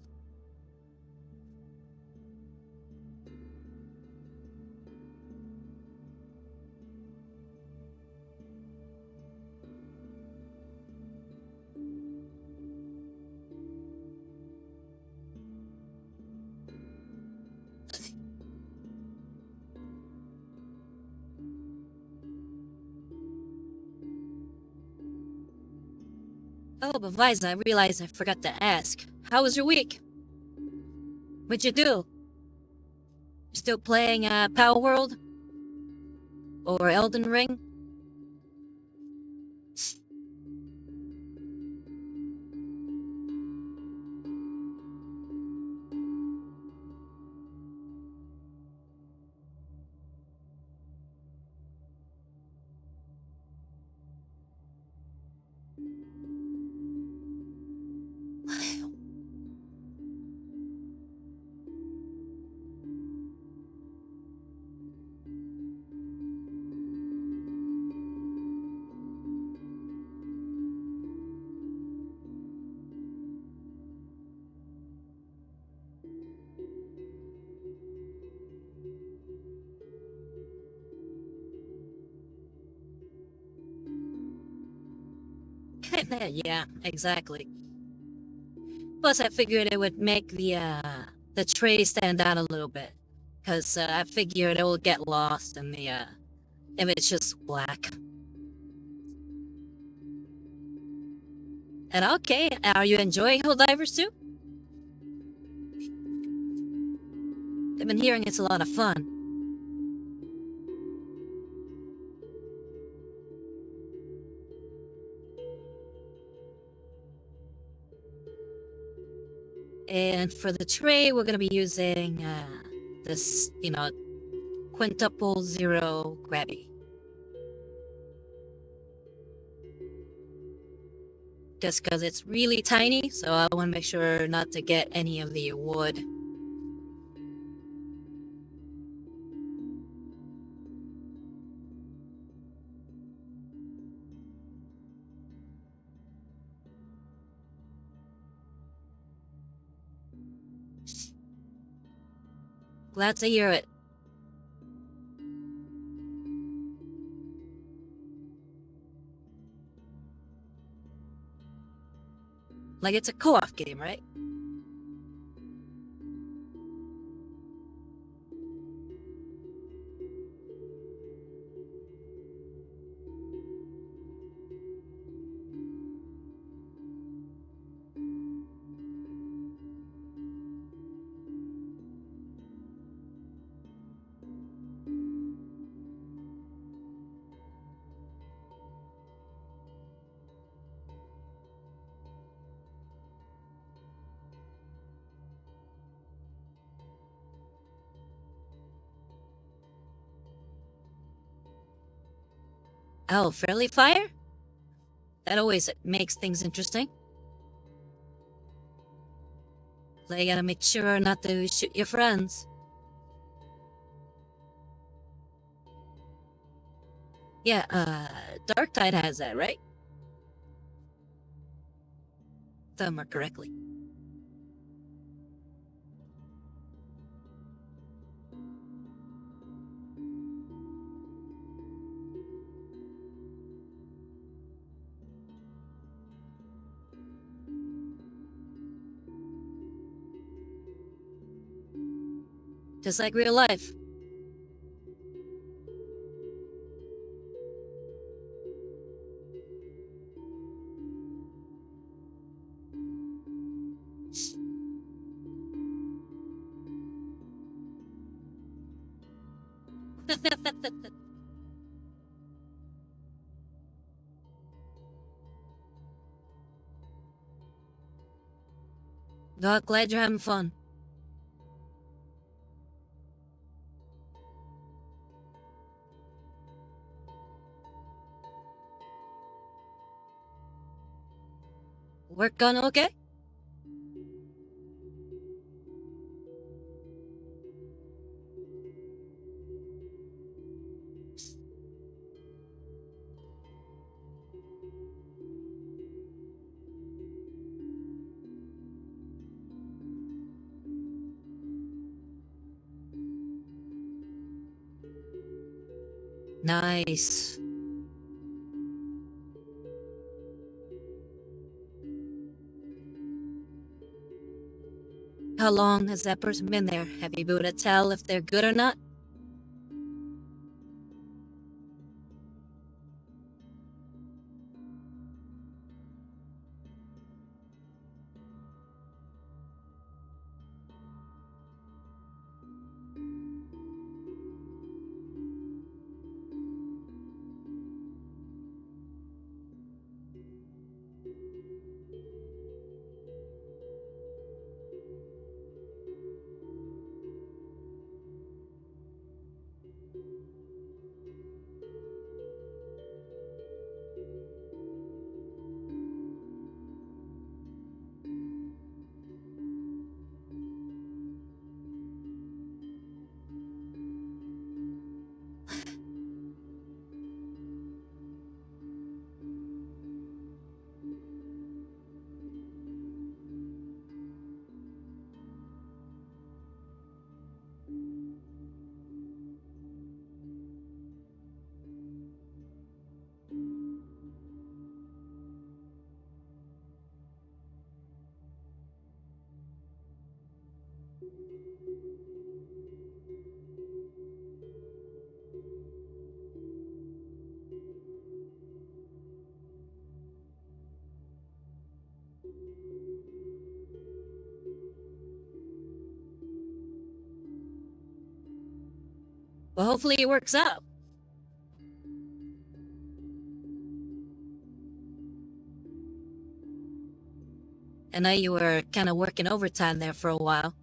Oh, but Liza, I realized I forgot to ask. How was your week? What'd you do? Still playing Power World? Or Elden Ring? Yeah, exactly. Plus, I figured it would make the tray stand out a little bit, because I figured it will get lost in the if it's just black. And okay, are you enjoying Helldivers too? I've been hearing it's a lot of fun. And for the tray, we're gonna be using this, quintuple zero grabby. Just because it's really tiny, so I want to make sure not to get any of the wood. Glad to hear it. Like it's a co-op game, right? Oh, friendly fire? That always makes things interesting. Like, you gotta make sure not to shoot your friends. Yeah, Dark Tide has that, right? If I remember correctly. Just like real life. Oh, glad you're having fun. Work gone okay? Nice. How long has that person been there? Have you been able to tell if they're good or not? Well, hopefully it works out. I know you were kind of working overtime there for a while.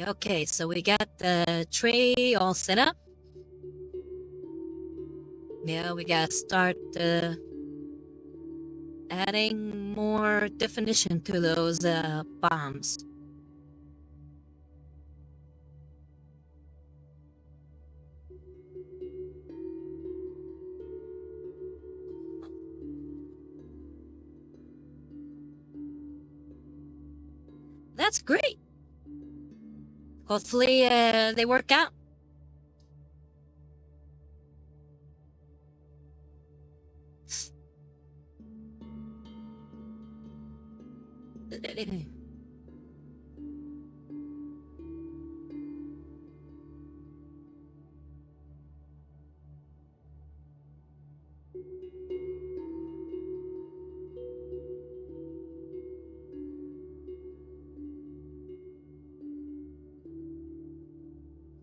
Okay, so we got the tray all set up. Yeah, we gotta start adding more definition to those bombs. That's great. Hopefully they work out.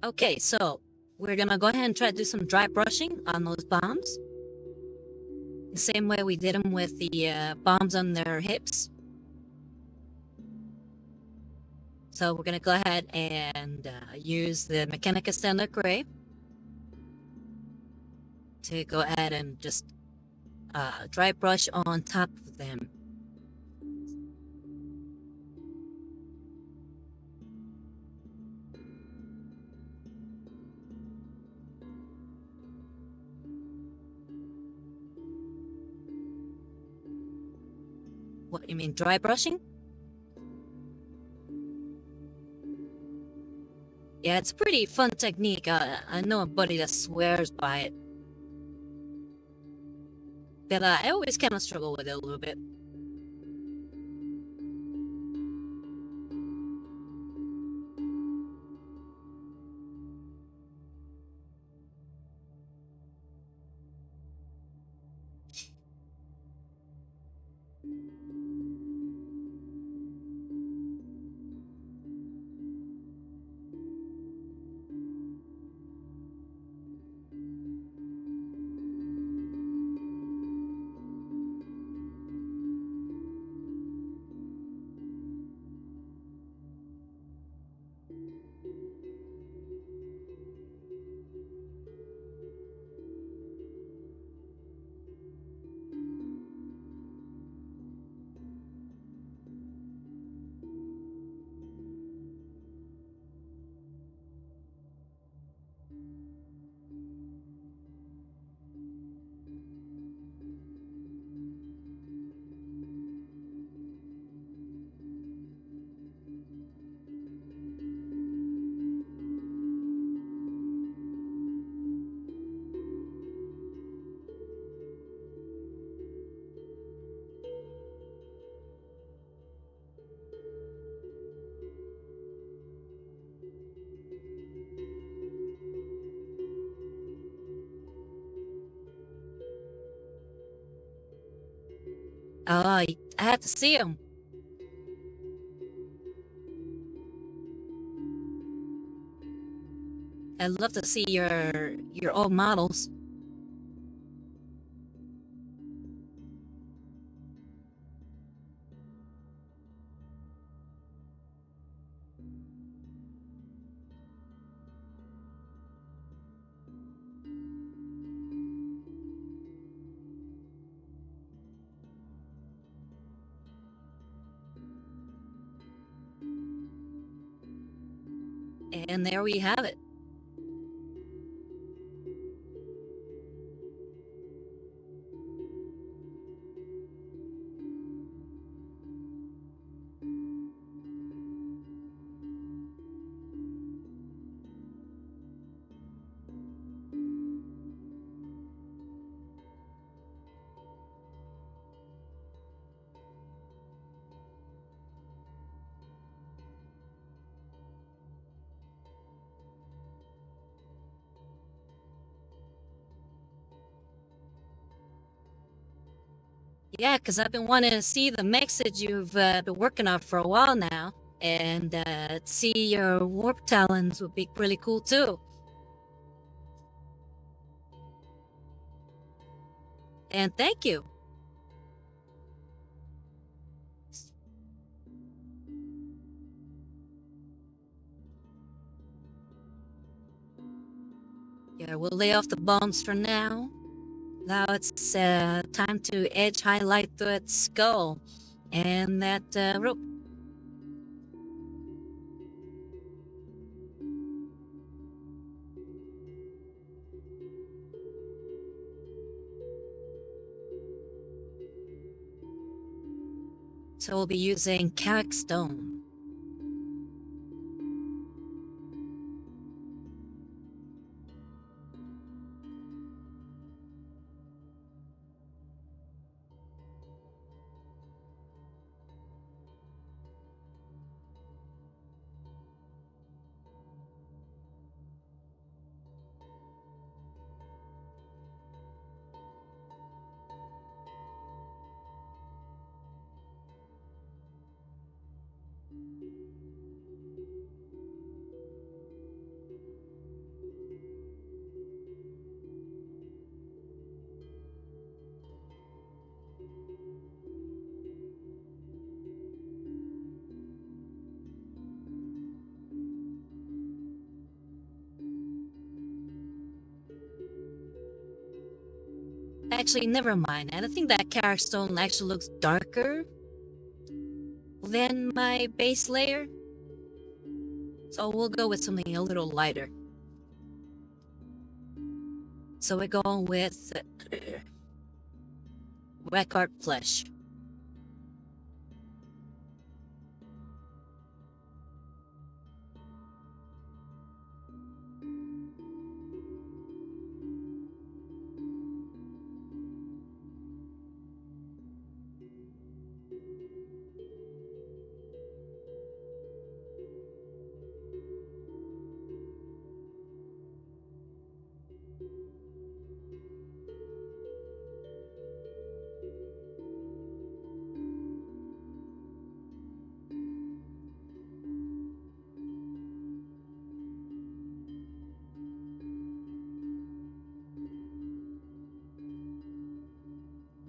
Okay, so we're gonna go ahead and try to do some dry brushing on those bombs. The same way we did them with the bombs on their hips. So we're gonna go ahead and use the Mechanica Standard Gray to go ahead and just dry brush on top of them. What, you mean dry brushing? Yeah, it's a pretty fun technique. I know a buddy that swears by it. But I always kind of struggle with it a little bit. Oh, I had to see them. I'd love to see your old models. And there we have it. Yeah, because I've been wanting to see the mix that you've been working on for a while now. And see your warp talons would be really cool too. And thank you. Yeah, we'll lay off the bombs for now. Now it's time to edge highlight that skull and that rope. So we'll be using Carrick Stone. Actually, never mind. And I think that Carrick Stone actually looks darker than my base layer. So we'll go with something a little lighter. So we're going with Record Flesh.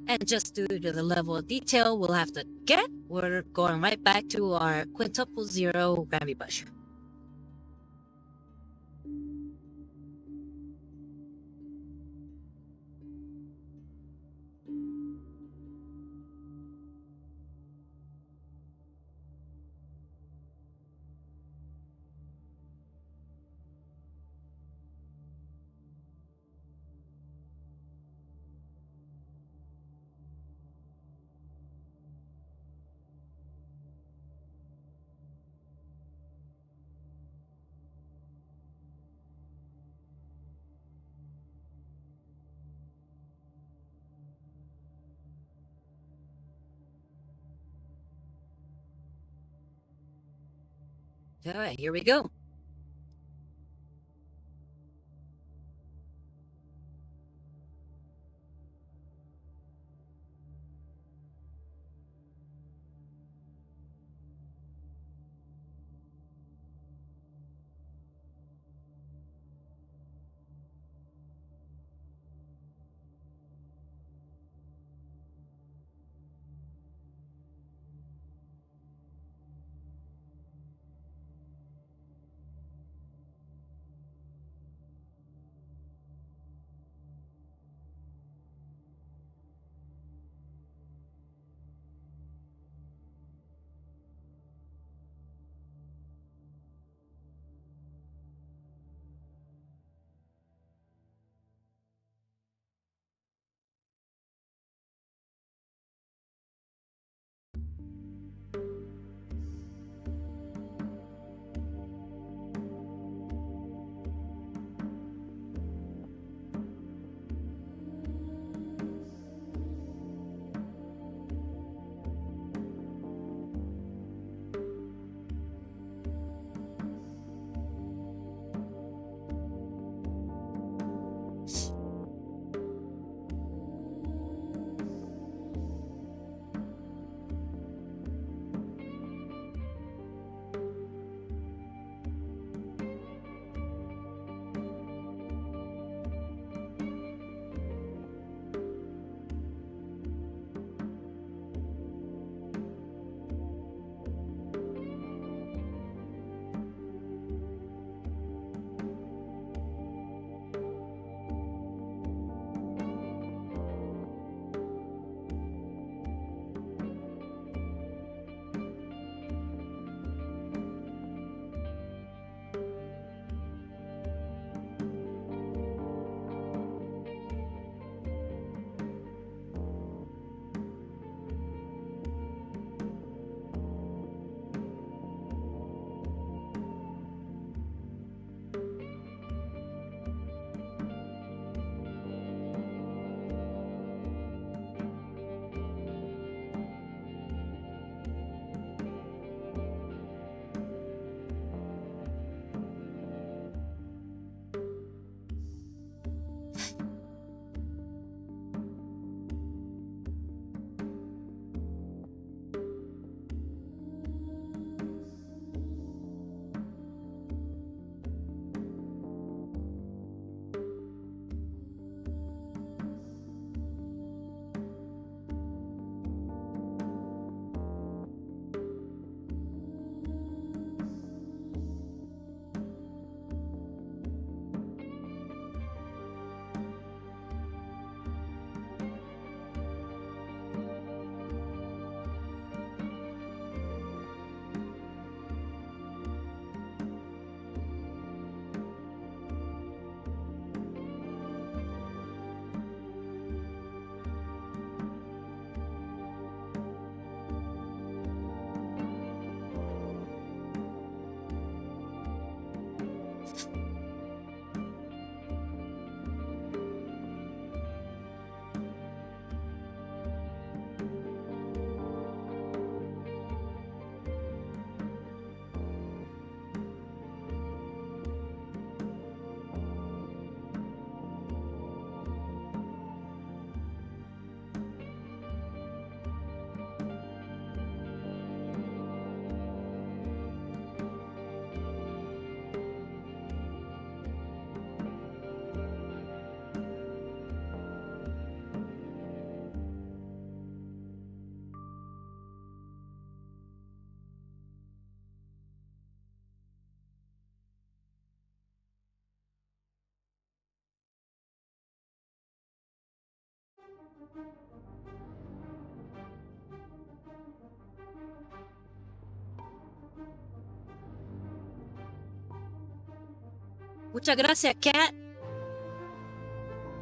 And just due to the level of detail we'll have to get, we're going right back to our quintuple zero gravity bush. All right, here we go. Muchas gracias, Kat.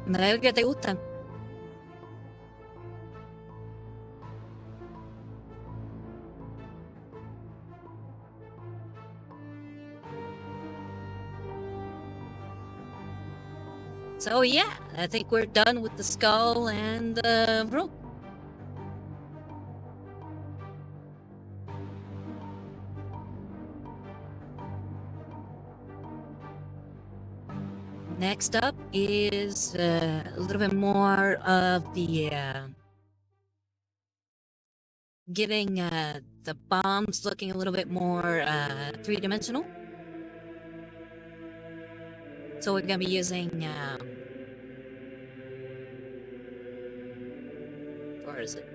Me alegro que te gustan. So yeah, I think we're done with the skull and the rope. Next up is a little bit more of the getting the bombs looking a little bit more three-dimensional. So we're gonna be using where is it?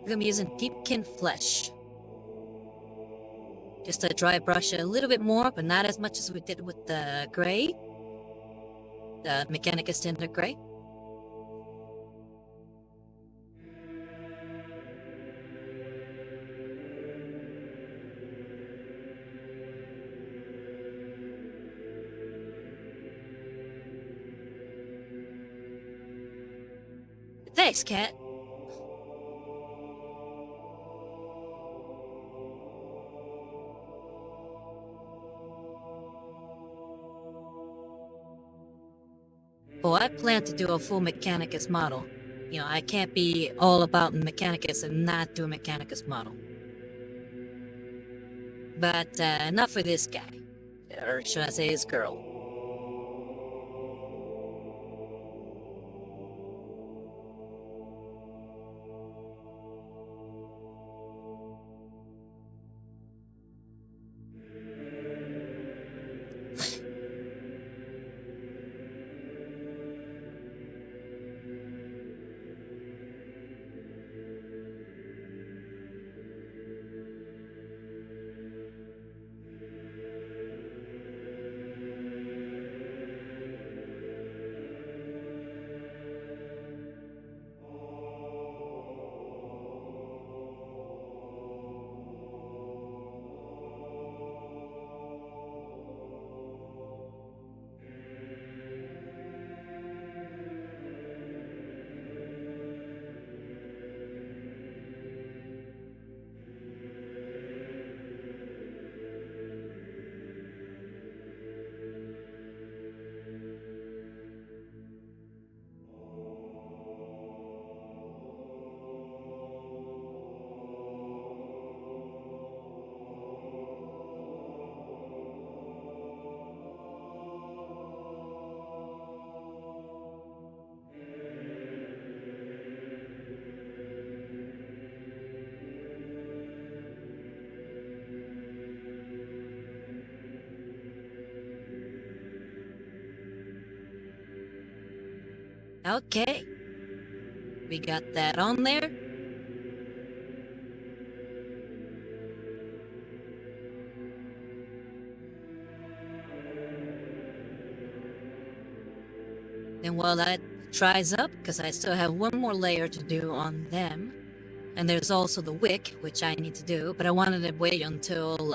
We're gonna be using peepkin flesh. Just to dry brush it a little bit more, but not as much as we did with the gray, the Mechanicus Standard Gray. Thanks, Kat. Well, I plan to do a full Mechanicus model. You know, I can't be all about Mechanicus and not do a Mechanicus model. But not for this guy. Or should I say his girl. Okay. We got that on there. Then while that dries up, because I still have one more layer to do on them, and there's also the wick, which I need to do, but I wanted to wait until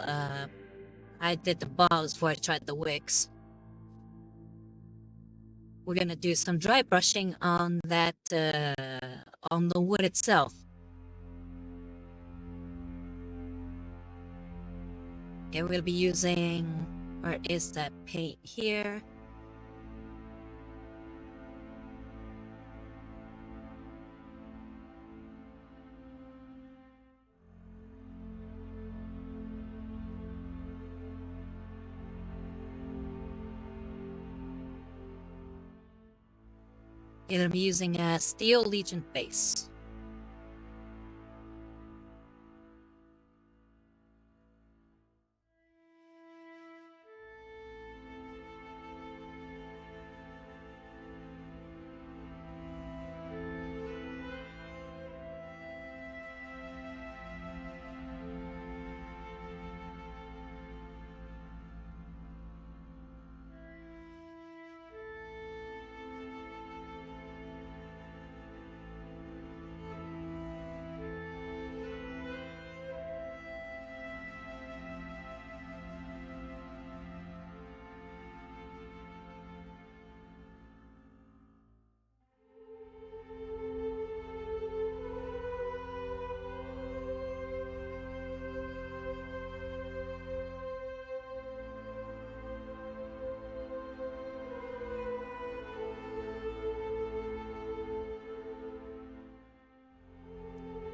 I did the balls before I tried the wicks. We're gonna do some dry brushing on that, on the wood itself. Okay, we'll be using, where is that paint here? It'll be using a Steel Legion base.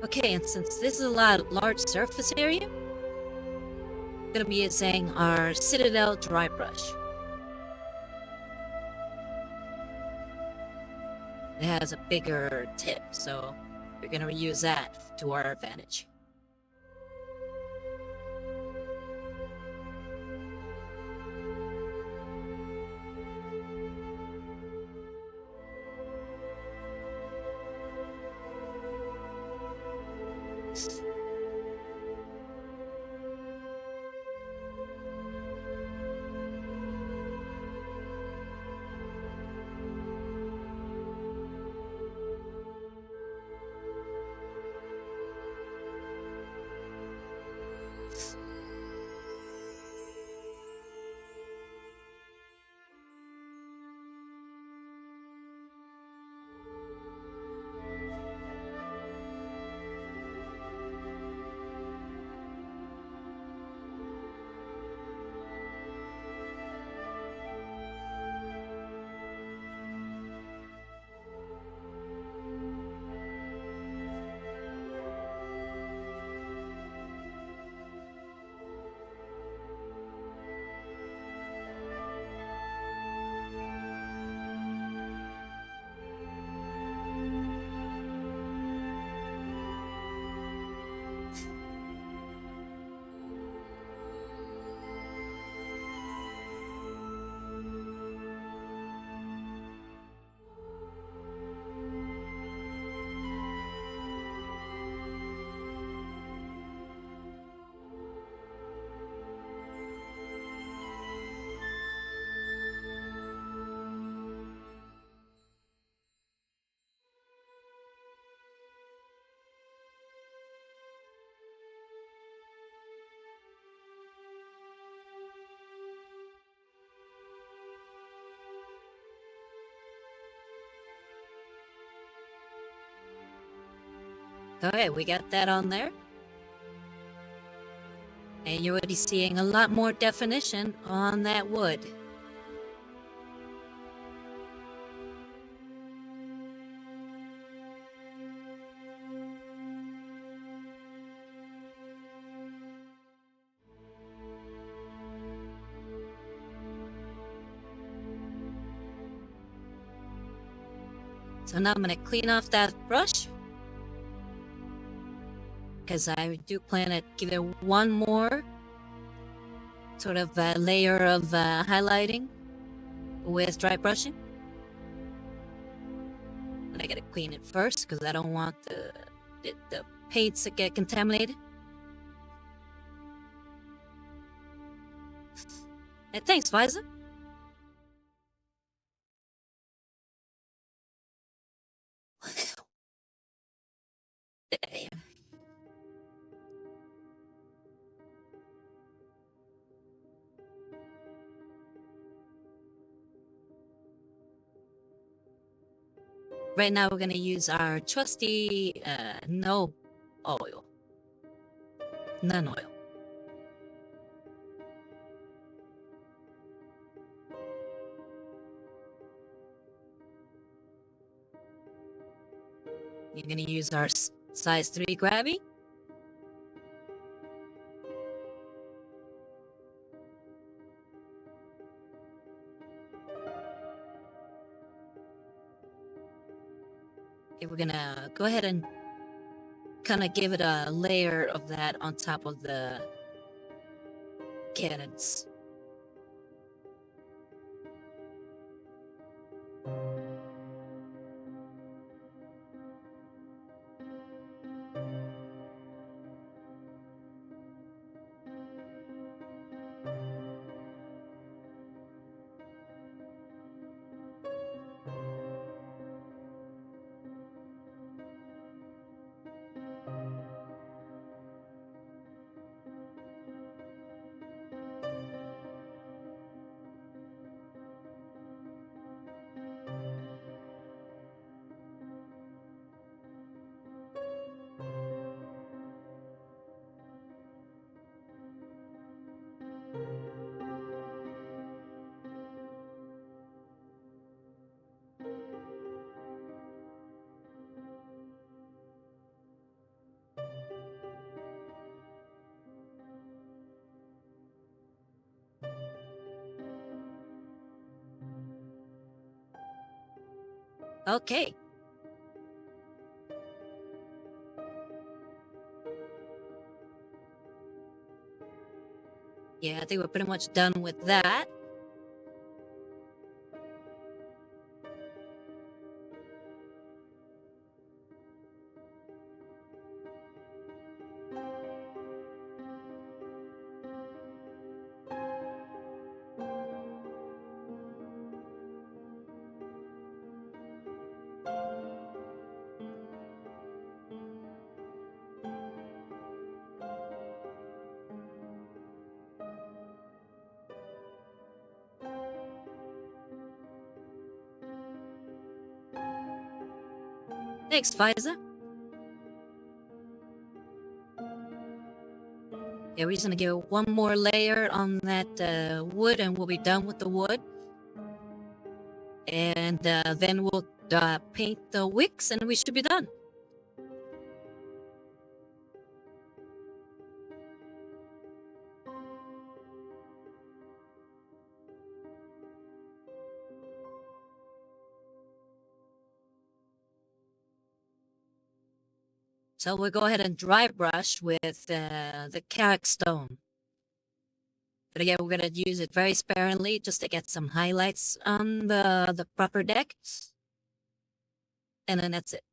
Okay, and since this is a large surface area, I'm gonna be using our Citadel dry brush. It has a bigger tip, so we're gonna use that to our advantage. Okay, we got that on there. And you're already seeing a lot more definition on that wood. So now I'm gonna clean off that brush, because I do plan to give it one more sort of layer of highlighting with dry brushing. But I gotta clean it first because I don't want the paints to get contaminated. And thanks, Visa. Right now we're gonna use our trusty no oil. None oil. You're gonna use our size 3 grabby. Okay, we're gonna go ahead and kind of give it a layer of that on top of the cannons. Okay. Yeah, I think we're pretty much done with that. Thanks, Pfizer. Yeah, we're just gonna give one more layer on that wood and we'll be done with the wood. And then we'll paint the wicks and we should be done. So we'll go ahead and dry brush with the Carrick stone. But again, we're gonna use it very sparingly just to get some highlights on the proper deck. And then that's it.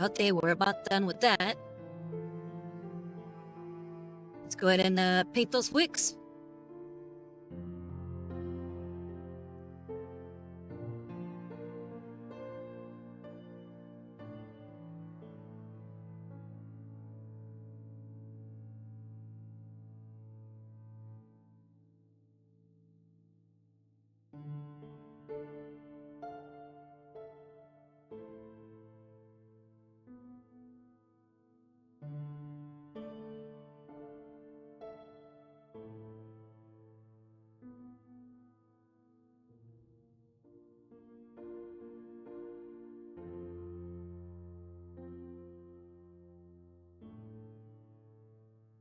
Okay, we're about done with that. Let's go ahead and paint those wicks.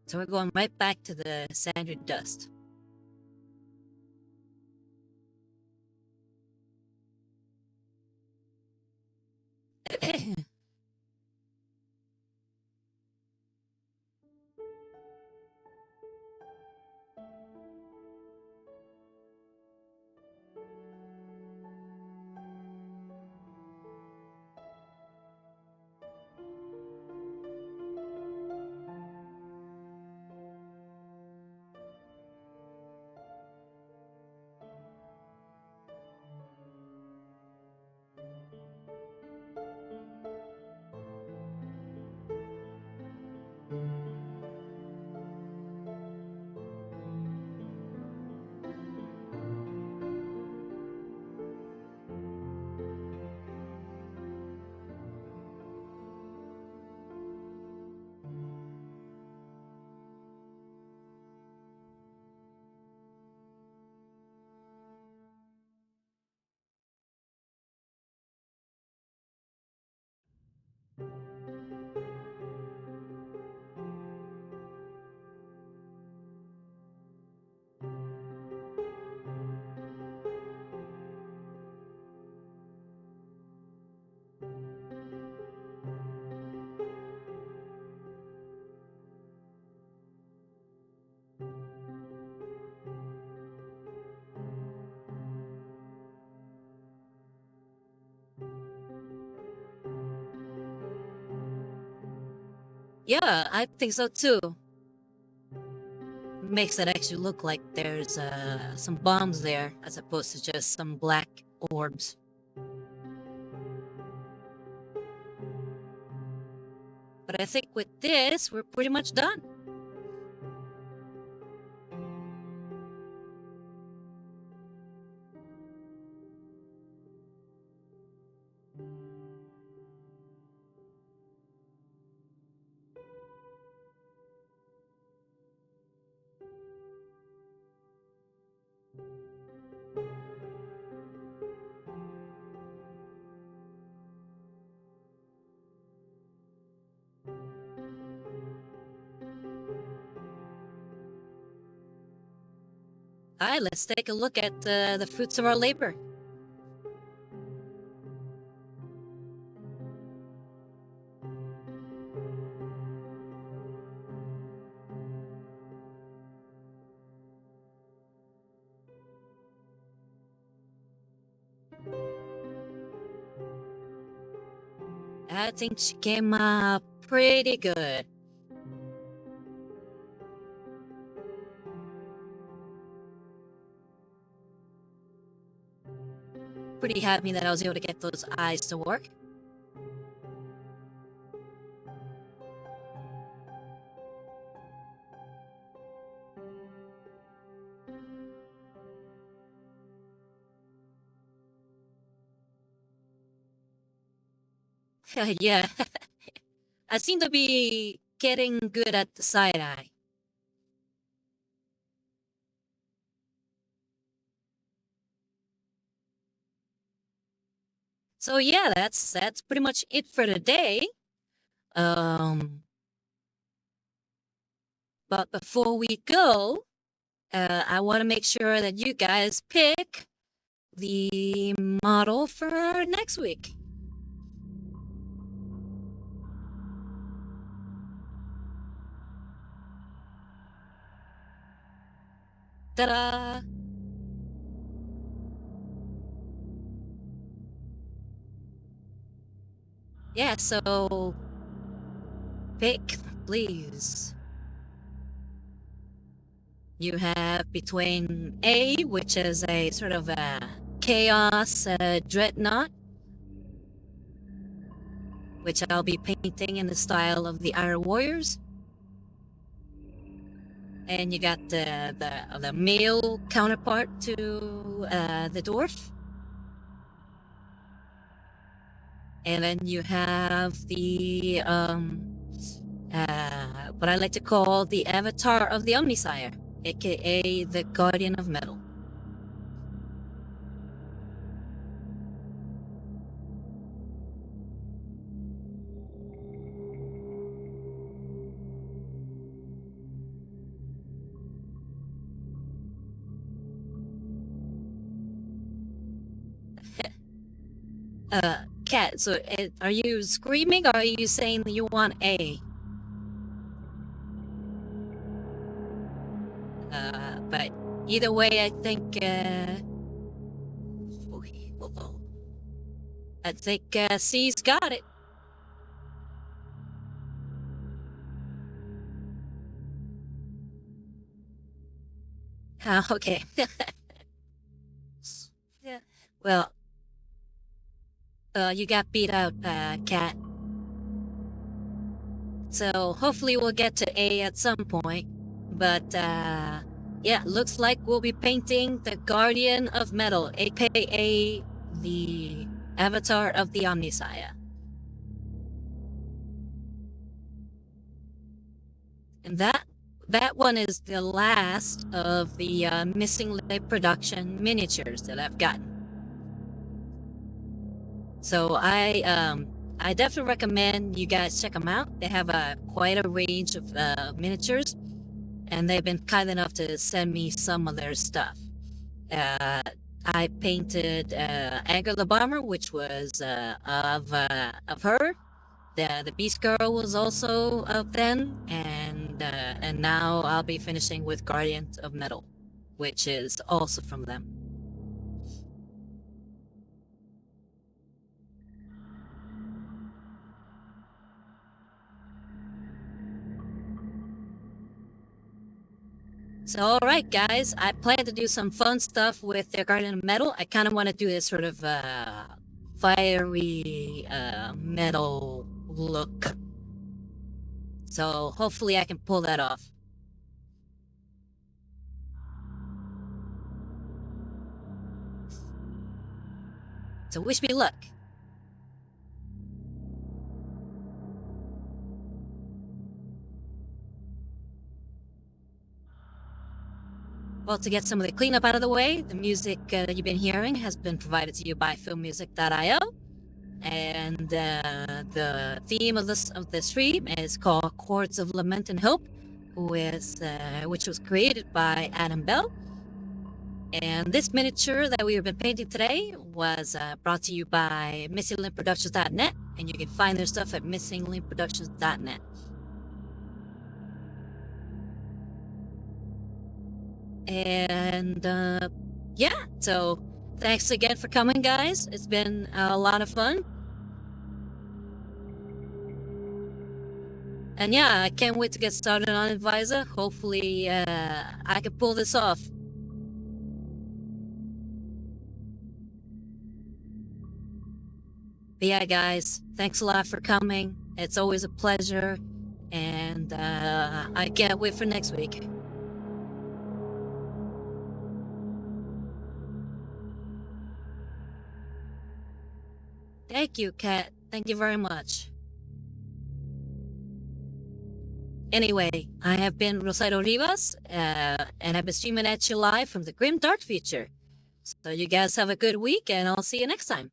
So we're going right back to the sanded dust. Yeah, I think so too. Makes it actually look like there's some bombs there as opposed to just some black orbs. But I think with this, we're pretty much done. All right, let's take a look at the fruits of our labor. I think she came out pretty good. Pretty happy that I was able to get those eyes to work. Yeah, I seem to be getting good at the side eye. So yeah, that's pretty much it for today. Um, but before we go, I want to make sure that you guys pick the model for next week. Ta-da! Yeah, so pick, please. You have between A, which is a sort of a chaos dreadnought, which I'll be painting in the style of the Iron Warriors. And you got the male counterpart to the dwarf. And then you have the what I like to call the avatar of the Omnisire, aka the Guardian of Metal. Cat, so are you screaming or are you saying that you want A? But either way, I think C's got it. Okay. Yeah. Well, you got beat out, Cat. So hopefully we'll get to A at some point. But yeah, looks like we'll be painting the Guardian of Metal, aka the Avatar of the Omnisire. And that one is the last of the missing lip production miniatures that I've gotten. So I definitely recommend you guys check them out. They have quite a range of miniatures, and they've been kind enough to send me some of their stuff. Uh, I painted Angra the Bomber, which was of her. The Beast Girl was also of then, and now I'll be finishing with Guardians of Metal, which is also from them. So, alright, guys, I plan to do some fun stuff with the Garden of Metal. I kind of want to do this sort of fiery metal look. So, hopefully, I can pull that off. So, wish me luck. Well, to get some of the cleanup out of the way, the music that you've been hearing has been provided to you by filmmusic.io. And the theme of the stream is called Chords of Lament and Hope, which was created by Adam Bell. And this miniature that we have been painting today was brought to you by MissingLinkProductions.net, and you can find their stuff at MissingLinkProductions.net. And yeah, so thanks again for coming, guys. It's been a lot of fun. And yeah, I can't wait to get started on Advisor. Hopefully, I can pull this off. But yeah, guys, thanks a lot for coming. It's always a pleasure. And I can't wait for next week. Thank you, Kat. Thank you very much. Anyway, I have been Rosario Rivas, and I've been streaming at you live from the Grim Dark Future. So you guys have a good week, and I'll see you next time.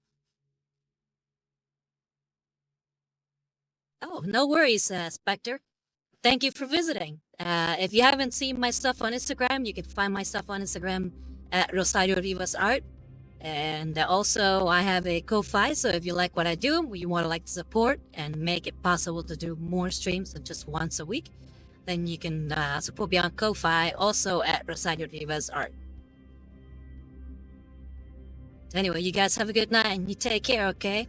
Oh, no worries, Spectre. Thank you for visiting. If you haven't seen my stuff on Instagram, you can find my stuff on Instagram at Rosario Rivas Art. And also, I have a Ko-Fi, so if you like what I do, you want to like to support and make it possible to do more streams than just once a week, then you can support me on Ko-Fi, also at Rosario Rivas Art. Anyway, you guys have a good night, and you take care, okay?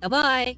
Bye-bye!